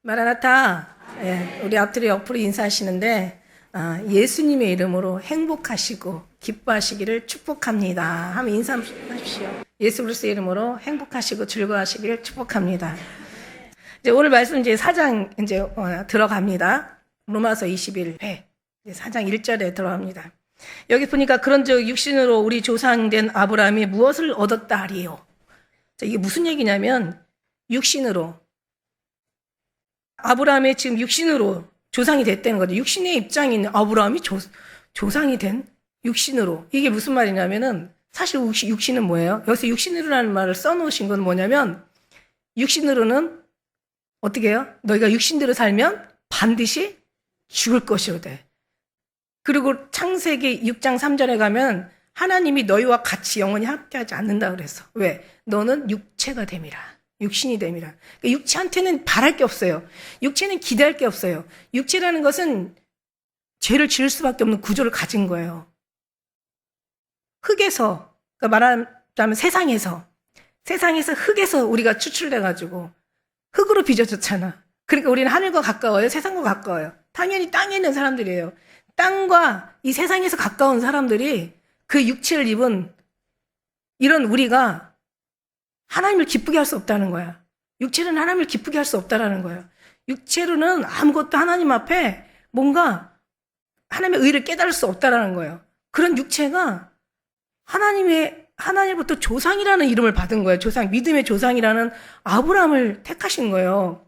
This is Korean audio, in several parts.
마라나타. 예, 우리 앞뒤로 옆으로 인사하시는데 예수님의 이름으로 행복하시고 기뻐하시기를 축복합니다. 한번 인사하십시오. 예수 그리스도의 이름으로 행복하시고 즐거워하시기를 축복합니다. 이제 오늘 말씀 이제 4장 이제 들어갑니다. 로마서 21회 4장 1절에 들어갑니다. 여기 보니까 그런즉 육신으로 우리 조상된 아브라함이 무엇을 얻었다 하리요. 이게 무슨 얘기냐면 육신으로 아브라함이 지금 육신으로 조상이 됐다는 거죠. 육신의 입장에 있는 아브라함이 조상이 된 육신으로. 이게 무슨 말이냐면은 사실 육신은 뭐예요? 여기서 육신으로라는 말을 써놓으신 건 뭐냐면 육신으로는 어떻게 해요? 너희가 육신대로 살면 반드시 죽을 것이로되. 그리고 창세기 6장 3절에 가면 하나님이 너희와 같이 영원히 함께하지 않는다 그랬어. 왜? 너는 육체가 됨이라. 육신이 됨이라. 그러니까 육체한테는 바랄 게 없어요. 육체는 기대할 게 없어요. 육체라는 것은 죄를 지을 수밖에 없는 구조를 가진 거예요. 흙에서, 그러니까 말하자면 세상에서 흙에서 우리가 추출돼가지고 흙으로 빚어졌잖아. 그러니까 우리는 하늘과 가까워요? 세상과 가까워요? 당연히 땅에 있는 사람들이에요. 땅과 이 세상에서 가까운 사람들이 그 육체를 입은 이런 우리가 하나님을 기쁘게 할 수 없다는 거야. 육체로는 하나님을 기쁘게 할 수 없다라는 거야. 육체로는 아무것도 하나님 앞에 뭔가 하나님의 의를 깨달을 수 없다라는 거예요. 그런 육체가 하나님부터 조상이라는 이름을 받은 거예요. 믿음의 조상이라는 아브라함을 택하신 거예요.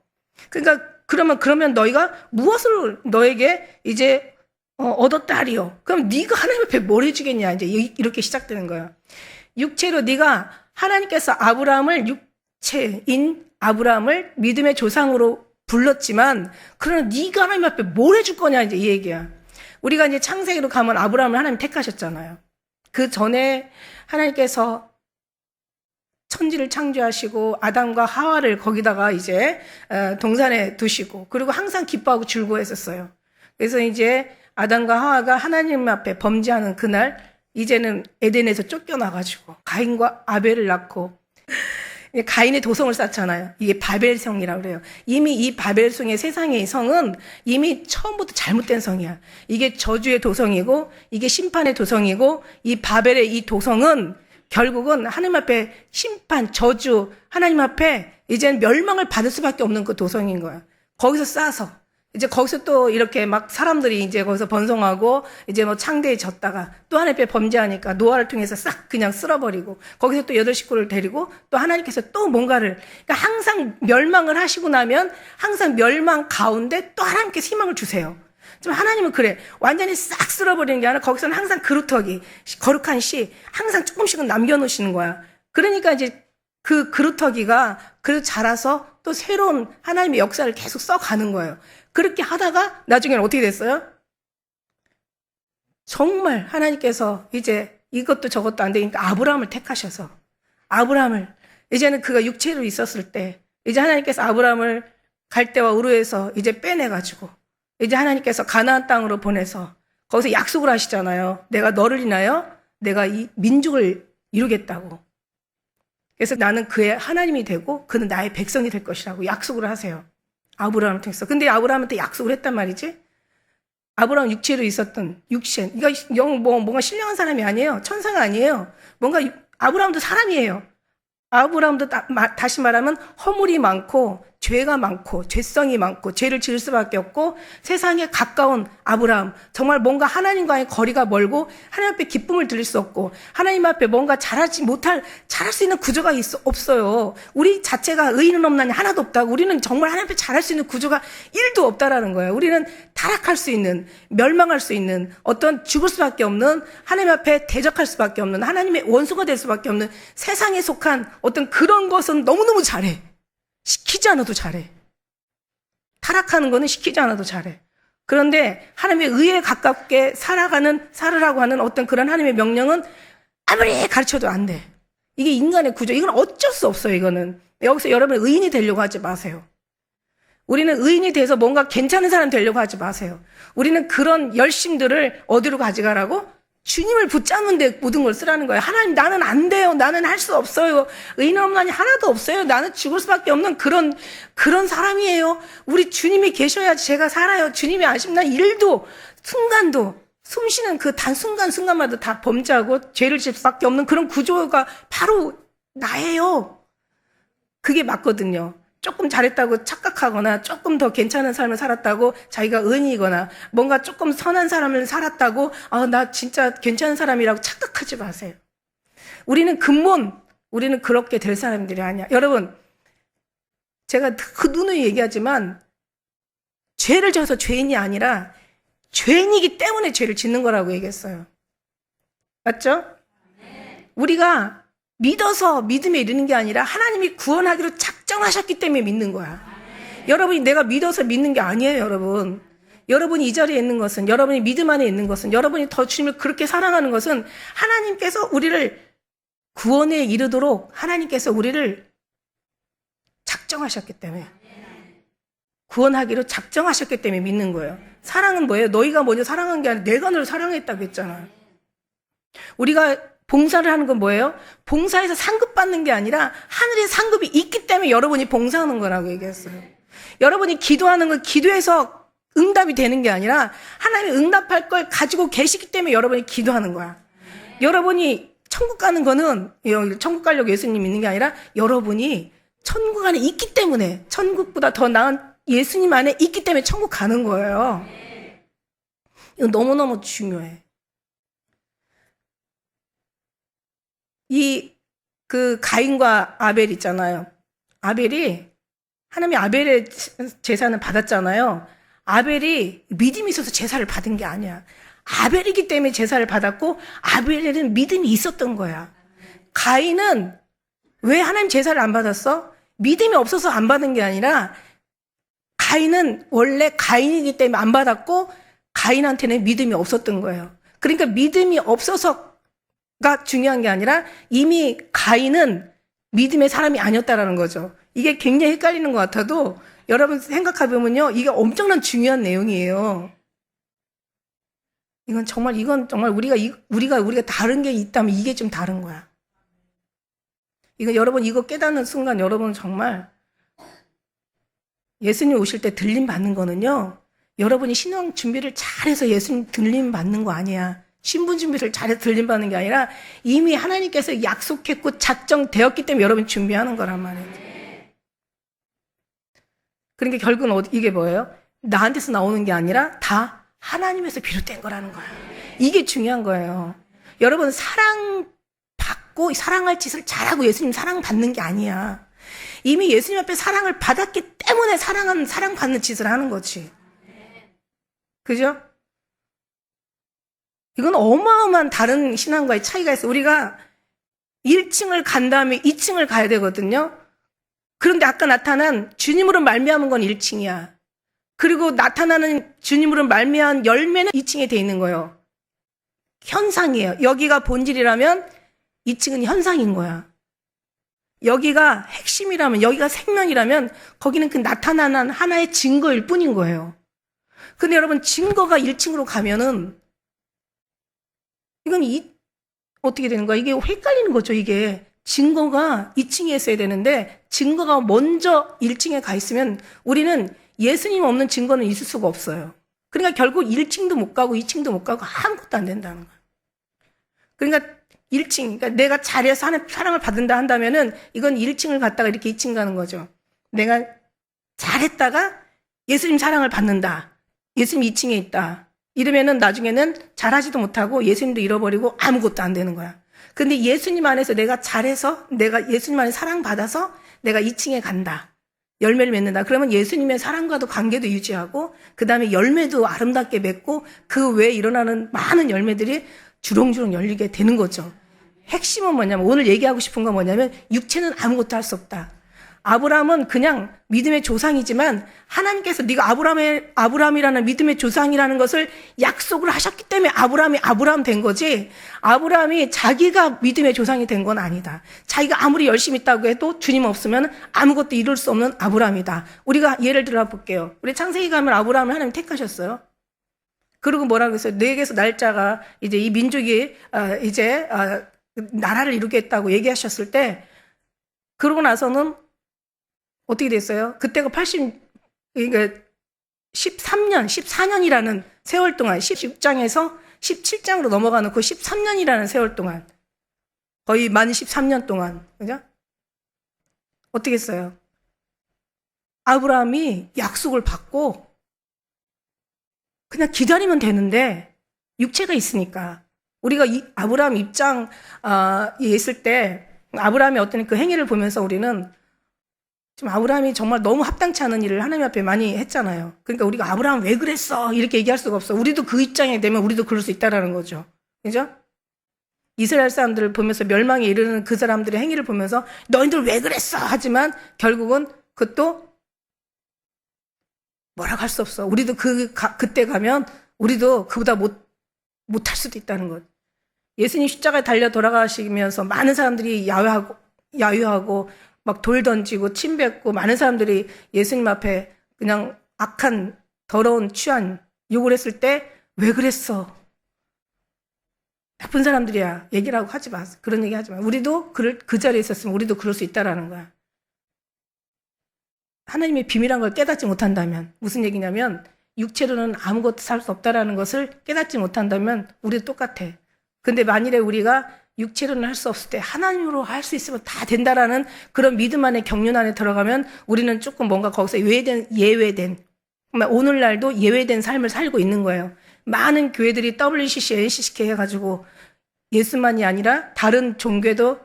그러니까 그러면 너희가 무엇을 너에게 이제 얻었다 하리요. 그럼 네가 하나님 앞에 뭘 해주겠냐. 이제 이렇게 시작되는 거야. 육체로 네가 하나님께서 육체인 아브라함을 믿음의 조상으로 불렀지만 그러나 네가 하나님 앞에 뭘 해줄 거냐 이제 이 얘기야. 우리가 이제 창세기로 가면 아브라함을 하나님 택하셨잖아요. 그 전에 하나님께서 천지를 창조하시고 아담과 하와를 거기다가 이제 동산에 두시고 그리고 항상 기뻐하고 즐거워했었어요. 그래서 이제 아담과 하와가 하나님 앞에 범죄하는 그날 이제는 에덴에서 쫓겨나가지고 가인과 아벨을 낳고 가인의 도성을 쌓잖아요. 이게 바벨성이라고 그래요. 이미 이 바벨성의 세상의 성은 이미 처음부터 잘못된 성이야. 이게 저주의 도성이고 이게 심판의 도성이고 이 바벨의 이 도성은 결국은 하나님 앞에 심판, 저주, 하나님 앞에 이제는 멸망을 받을 수밖에 없는 그 도성인 거야. 거기서 싸서 이제 거기서 또 이렇게 막 사람들이 이제 거기서 번성하고 이제 뭐 창대해졌다가 또 하나님 앞에 범죄하니까 노아를 통해서 싹 그냥 쓸어버리고 거기서 또 8식구를 데리고 또 하나님께서 또 뭔가를 그러니까 항상 멸망을 하시고 나면 항상 멸망 가운데 또 하나님께서 희망을 주세요. 좀 하나님은 그래. 완전히 싹 쓸어버리는 게 아니라 거기서는 항상 그루터기, 거룩한 씨 항상 조금씩은 남겨놓으시는 거야. 그러니까 이제 그 그루터기가 그래도 자라서 또 새로운 하나님의 역사를 계속 써가는 거예요. 그렇게 하다가 나중에는 어떻게 됐어요? 정말 하나님께서 이제 이것도 저것도 안 되니까 아브라함을 택하셔서 아브라함을 이제는 그가 육체로 있었을 때 이제 하나님께서 아브라함을 갈대와 우르에서 이제 빼내가지고 이제 하나님께서 가나안 땅으로 보내서 거기서 약속을 하시잖아요. 내가 너를 인하여 내가 이 민족을 이루겠다고. 그래서 나는 그의 하나님이 되고 그는 나의 백성이 될 것이라고 약속을 하세요. 아브라함을 통해서. 근데 아브라함한테 약속을 했단 말이지. 아브라함 육체로 있었던 육신. 그러니까 뭔가 신령한 사람이 아니에요. 천사가 아니에요. 뭔가 아브라함도 사람이에요. 아브라함도 다시 말하면 허물이 많고 죄가 많고 죄성이 많고 죄를 지을 수밖에 없고 세상에 가까운 아브라함 정말 뭔가 하나님과의 거리가 멀고 하나님 앞에 기쁨을 드릴 수 없고 하나님 앞에 뭔가 잘할 수 있는 구조가 없어요. 우리 자체가 의인은 없나니 하나도 없다고 우리는 정말 하나님 앞에 잘할 수 있는 구조가 1도 없다라는 거예요. 우리는 타락할 수 있는 멸망할 수 있는 어떤 죽을 수밖에 없는 하나님 앞에 대적할 수밖에 없는 하나님의 원수가 될 수밖에 없는 세상에 속한 어떤 그런 것은 너무너무 잘해. 시키지 않아도 잘해. 타락하는 거는 시키지 않아도 잘해. 그런데 하나님의 의에 가깝게 살으라고 하는 어떤 그런 하나님의 명령은 아무리 가르쳐도 안 돼. 이게 인간의 구조. 이건 어쩔 수 없어요, 이거는. 여기서 여러분 의인이 되려고 하지 마세요. 우리는 의인이 돼서 뭔가 괜찮은 사람 되려고 하지 마세요. 우리는 그런 열심들을 어디로 가져가라고? 주님을 붙잡는데 모든 걸 쓰라는 거예요. 하나님, 나는 안 돼요. 나는 할 수 없어요. 의인 없는 한이 하나도 없어요. 나는 죽을 수밖에 없는 그런 사람이에요. 우리 주님이 계셔야지 제가 살아요. 주님이 아시면 난 일도 순간도 숨 쉬는 그 순간마다 다 범죄하고 죄를 질 수밖에 없는 그런 구조가 바로 나예요. 그게 맞거든요. 조금 잘했다고 착각하거나 조금 더 괜찮은 삶을 살았다고 자기가 은이거나 뭔가 조금 선한 삶을 살았다고 나 진짜 괜찮은 사람이라고 착각하지 마세요. 우리는 우리는 그렇게 될 사람들이 아니야. 여러분, 제가 그 누누이 얘기하지만 죄를 져서 죄인이 아니라 죄인이기 때문에 죄를 짓는 거라고 얘기했어요. 맞죠? 우리가 믿어서 믿음에 이르는 게 아니라 하나님이 구원하기로 작정하셨기 때문에 믿는 거야. 여러분이 내가 믿어서 믿는 게 아니에요, 여러분. 여러분이 이 자리에 있는 것은, 여러분이 믿음 안에 있는 것은, 여러분이 더 주님을 그렇게 사랑하는 것은 하나님께서 우리를 구원에 이르도록 하나님께서 우리를 작정하셨기 때문에, 구원하기로 작정하셨기 때문에 믿는 거예요. 사랑은 뭐예요? 너희가 먼저 사랑한 게 아니라 내가 너를 사랑했다고 했잖아요. 우리가 봉사를 하는 건 뭐예요? 봉사에서 상급 받는 게 아니라 하늘에 상급이 있기 때문에 여러분이 봉사하는 거라고 얘기했어요. 여러분이 기도하는 건 기도해서 응답이 되는 게 아니라 하나님이 응답할 걸 가지고 계시기 때문에 여러분이 기도하는 거야. 여러분이 천국 가는 거는 천국 가려고 예수님 믿는 게 아니라 여러분이 천국 안에 있기 때문에, 천국보다 더 나은 예수님 안에 있기 때문에 천국 가는 거예요. 이거 너무너무 중요해. 가인과 아벨 있잖아요. 아벨이, 하나님이 아벨의 제사는 받았잖아요. 아벨이 믿음이 있어서 제사를 받은 게 아니야. 아벨이기 때문에 제사를 받았고, 아벨에는 믿음이 있었던 거야. 가인은 왜 하나님 제사를 안 받았어? 믿음이 없어서 안 받은 게 아니라, 가인은 원래 가인이기 때문에 안 받았고, 가인한테는 믿음이 없었던 거예요. 그러니까 믿음이 없어서 가 중요한 게 아니라 이미 가인은 믿음의 사람이 아니었다라는 거죠. 이게 굉장히 헷갈리는 것 같아도 여러분 생각해보면요, 이게 엄청난 중요한 내용이에요. 이건 정말 우리가 다른 게 있다면 이게 좀 다른 거야. 여러분 이거 깨닫는 순간 여러분 정말 예수님 오실 때 들림 받는 거는요, 여러분이 신앙 준비를 잘해서 예수님 들림 받는 거 아니야. 신분 준비를 잘해서 들림받는 게 아니라 이미 하나님께서 약속했고 작정되었기 때문에 여러분이 준비하는 거란 말이에요. 그러니까 결국은 이게 뭐예요? 나한테서 나오는 게 아니라 다 하나님에서 비롯된 거라는 거예요. 이게 중요한 거예요. 여러분 사랑받고 사랑할 짓을 잘하고 예수님 사랑받는 게 아니야. 이미 예수님 앞에 사랑을 받았기 때문에 사랑받는 짓을 하는 거지. 그죠? 이건 어마어마한 다른 신앙과의 차이가 있어요. 우리가 1층을 간 다음에 2층을 가야 되거든요. 그런데 아까 나타난 주님으로 말미암은 건 1층이야. 그리고 나타나는 주님으로 말미암은 열매는 2층에 돼 있는 거예요. 현상이에요. 여기가 본질이라면 2층은 현상인 거야. 여기가 핵심이라면, 여기가 생명이라면 거기는 그 나타나는 하나의 증거일 뿐인 거예요. 근데 여러분 증거가 1층으로 가면은 이건 어떻게 되는 거야? 이게 헷갈리는 거죠, 이게. 증거가 2층에 있어야 되는데, 증거가 먼저 1층에 가 있으면 우리는 예수님 없는 증거는 있을 수가 없어요. 그러니까 결국 1층도 못 가고 2층도 못 가고 아무것도 안 된다는 거야. 그러니까 1층, 그러니까 내가 잘해서 하나님 사랑을 받는다 한다면은 이건 1층을 갔다가 이렇게 2층 가는 거죠. 내가 잘했다가 예수님 사랑을 받는다. 예수님 2층에 있다. 이러면은 나중에는 잘하지도 못하고 예수님도 잃어버리고 아무것도 안 되는 거야. 근데 예수님 안에서 내가 잘해서 내가 예수님 안에 사랑받아서 내가 2층에 간다. 열매를 맺는다. 그러면 예수님의 사랑과도 관계도 유지하고 그 다음에 열매도 아름답게 맺고 그 외에 일어나는 많은 열매들이 주렁주렁 열리게 되는 거죠. 핵심은 뭐냐면 오늘 얘기하고 싶은 건 뭐냐면 육체는 아무것도 할 수 없다. 아브라함은 그냥 믿음의 조상이지만 하나님께서 네가 아브라함이라는 믿음의 조상이라는 것을 약속을 하셨기 때문에 아브라함이 아브라함 된 거지, 아브라함이 자기가 믿음의 조상이 된 건 아니다. 자기가 아무리 열심히 있다고 해도 주님 없으면 아무것도 이룰 수 없는 아브라함이다. 우리가 예를 들어 볼게요. 우리 창세기 가면 아브라함을 하나님 택하셨어요. 그리고 뭐라고 했어요? 내게서 날짜가 이제 이 민족이 이제 나라를 이루겠다고 얘기하셨을 때, 그러고 나서는 어떻게 됐어요? 그때가 그러니까 14년이라는 세월 동안 16장에서 17장으로 넘어가는 그 13년이라는 세월 동안, 거의 만 13년 동안, 그죠? 어떻게 했어요? 아브라함이 약속을 받고 그냥 기다리면 되는데, 육체가 있으니까. 우리가 아브라함 입장에 있을 때 아브라함의 어떤 그 행위를 보면서 우리는 좀 아브라함이 정말 너무 합당치 않은 일을 하나님 앞에 많이 했잖아요. 그러니까 우리가 아브라함 왜 그랬어? 이렇게 얘기할 수가 없어. 우리도 그 입장에 되면 우리도 그럴 수 있다라는 거죠. 그죠? 이스라엘 사람들을 보면서 멸망에 이르는 그 사람들의 행위를 보면서 너희들 왜 그랬어? 하지만 결국은 그것도 뭐라고 할 수 없어. 우리도 그때 가면 우리도 그보다 못할 수도 있다는 것. 예수님 십자가에 달려 돌아가시면서 많은 사람들이 야유하고 막 돌 던지고 침 뱉고 많은 사람들이 예수님 앞에 그냥 악한 더러운 취한 욕을 했을 때 왜 그랬어? 나쁜 사람들이야. 얘기를 하고 하지 마. 그런 얘기 하지 마. 우리도 그 자리에 있었으면 우리도 그럴 수 있다라는 거야. 하나님의 비밀한 걸 깨닫지 못한다면, 무슨 얘기냐면 육체로는 아무것도 살 수 없다라는 것을 깨닫지 못한다면 우리도 똑같아. 근데 만일에 우리가 육체로는 할 수 없을 때 하나님으로 할 수 있으면 다 된다라는 그런 믿음 안에 경륜 안에 들어가면 우리는 조금 뭔가 거기서 예외된 오늘날도 예외된 삶을 살고 있는 거예요. 많은 교회들이 WCC, NCCK 해가지고 예수만이 아니라 다른 종교도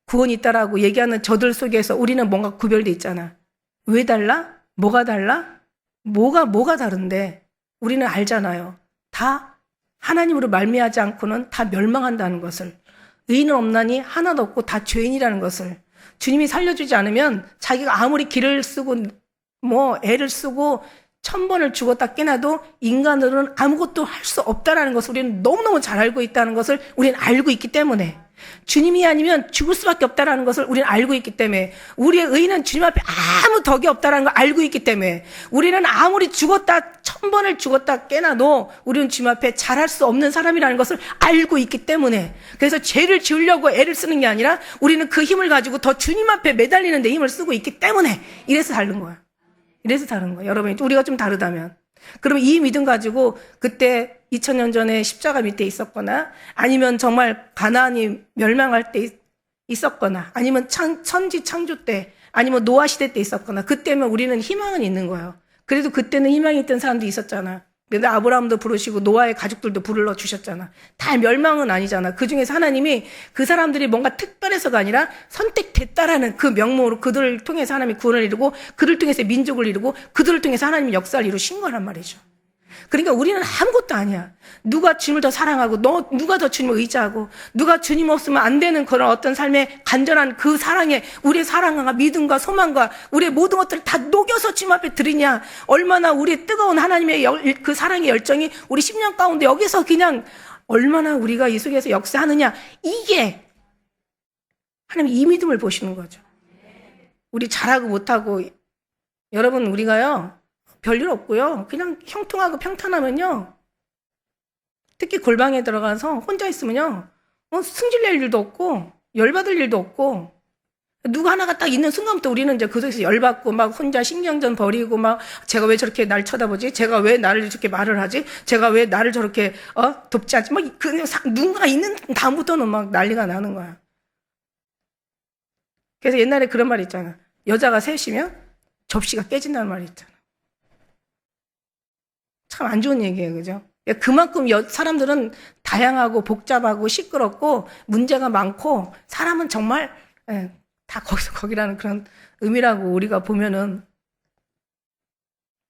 구원이 있다라고 얘기하는 저들 속에서 우리는 뭔가 구별돼 있잖아. 왜 달라? 뭐가 달라? 뭐가 다른데? 우리는 알잖아요. 다 하나님으로 말미하지 않고는 다 멸망한다는 것을. 의인은 없나니 하나도 없고 다 죄인이라는 것을. 주님이 살려주지 않으면 자기가 아무리 길을 쓰고 애를 쓰고 1000번을 죽었다 깨나도 인간으로는 아무것도 할 수 없다는 것을 우리는 너무너무 잘 알고 있다는 것을 우리는 알고 있기 때문에, 주님이 아니면 죽을 수밖에 없다는 것을 우리는 알고 있기 때문에, 우리의 의인은 주님 앞에 아무 덕이 없다는 걸 알고 있기 때문에, 우리는 아무리 1000번을 죽었다 깨나도 우리는 주님 앞에 잘할 수 없는 사람이라는 것을 알고 있기 때문에, 그래서 죄를 지으려고 애를 쓰는 게 아니라 우리는 그 힘을 가지고 더 주님 앞에 매달리는 데 힘을 쓰고 있기 때문에 이래서 다른 거야. 이래서 다른 거예요. 여러분, 우리가 좀 다르다면. 그러면 이 믿음 가지고 그때 2000년 전에 십자가 밑에 있었거나, 아니면 정말 가나안이 멸망할 때 있었거나, 아니면 천지 창조 때, 아니면 노아 시대 때 있었거나, 그때면 우리는 희망은 있는 거예요. 그래도 그때는 희망이 있던 사람도 있었잖아. 근데 아브라함도 부르시고 노아의 가족들도 불러 주셨잖아. 다 멸망은 아니잖아. 그 중에서 하나님이 그 사람들이 뭔가 특별해서가 아니라 선택됐다라는 그 명목으로 그들을 통해서 하나님이 구원을 이루고, 그들을 통해서 민족을 이루고, 그들을 통해서 하나님이 역사를 이루신 거란 말이죠. 그러니까 우리는 아무것도 아니야. 누가 주님을 더 사랑하고, 누가 더 주님을 의지하고, 누가 주님 없으면 안 되는 그런 어떤 삶의 간절한 그 사랑에 우리의 사랑과 믿음과 소망과 우리의 모든 것들을 다 녹여서 주님 앞에 드리냐. 얼마나 우리의 뜨거운 하나님의 그 사랑의 열정이 우리 10년 가운데 여기서 그냥 얼마나 우리가 이 속에서 역사하느냐. 이게 하나님 이 믿음을 보시는 거죠. 우리 잘하고 못하고, 여러분, 우리가요 별일 없고요. 그냥 형통하고 평탄하면요, 특히 골방에 들어가서 혼자 있으면요, 승질낼 일도 없고 열받을 일도 없고, 누가 하나가 딱 있는 순간부터 우리는 이제 그 속에서 열받고 막 혼자 신경전 벌이고, 막 제가 왜 저렇게 날 쳐다보지? 제가 왜 나를 저렇게 말을 하지? 제가 왜 나를 저렇게 돕지 않지? 막 누군가 있는 다음부터는 막 난리가 나는 거야. 그래서 옛날에 그런 말이 있잖아. 여자가 셋이면 접시가 깨진다는 말이 있잖아. 참 안 좋은 얘기예요. 그죠? 그만큼 사람들은 다양하고 복잡하고 시끄럽고 문제가 많고, 사람은 정말 다 거기라는 그런 의미라고 우리가 보면은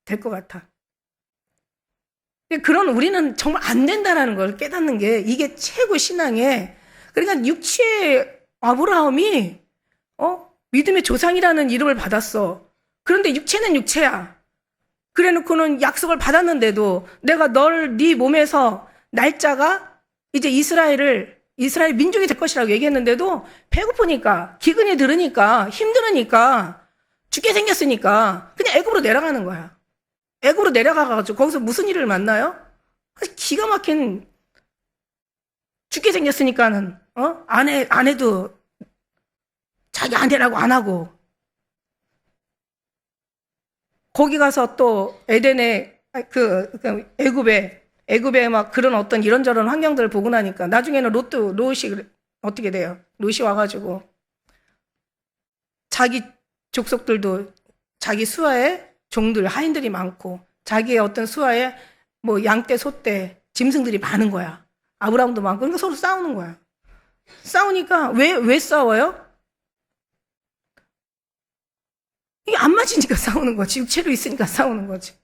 될 것 같아. 그런 우리는 정말 안 된다라는 걸 깨닫는 게 이게 최고 신앙의, 그러니까 육체의 아브라함이 믿음의 조상이라는 이름을 받았어. 그런데 육체는 육체야. 그래 놓고는 약속을 받았는데도 내가 네 몸에서 날짜가 이제 이스라엘 민족이 될 것이라고 얘기했는데도 배고프니까, 기근이 들으니까, 힘들으니까, 죽게 생겼으니까 그냥 애굽으로 내려가는 거야. 애굽으로 내려가가지고 거기서 무슨 일을 만나요? 기가 막힌 죽게 생겼으니까는 아내도 자기 아내라고 안 하고 거기 가서 또 에덴에 애굽에 막 그런 어떤 이런저런 환경들을 보고 나니까 나중에는 롯이 어떻게 돼요? 롯이 와가지고 자기 족속들도 자기 수하에 종들 하인들이 많고 자기의 어떤 수하에 뭐 양떼 소떼 짐승들이 많은 거야. 아브라함도 많고 그러니까 서로 싸우는 거야. 싸우니까 왜 싸워요? 이게 안 맞으니까 싸우는 거지. 육체로 있으니까 싸우는 거지.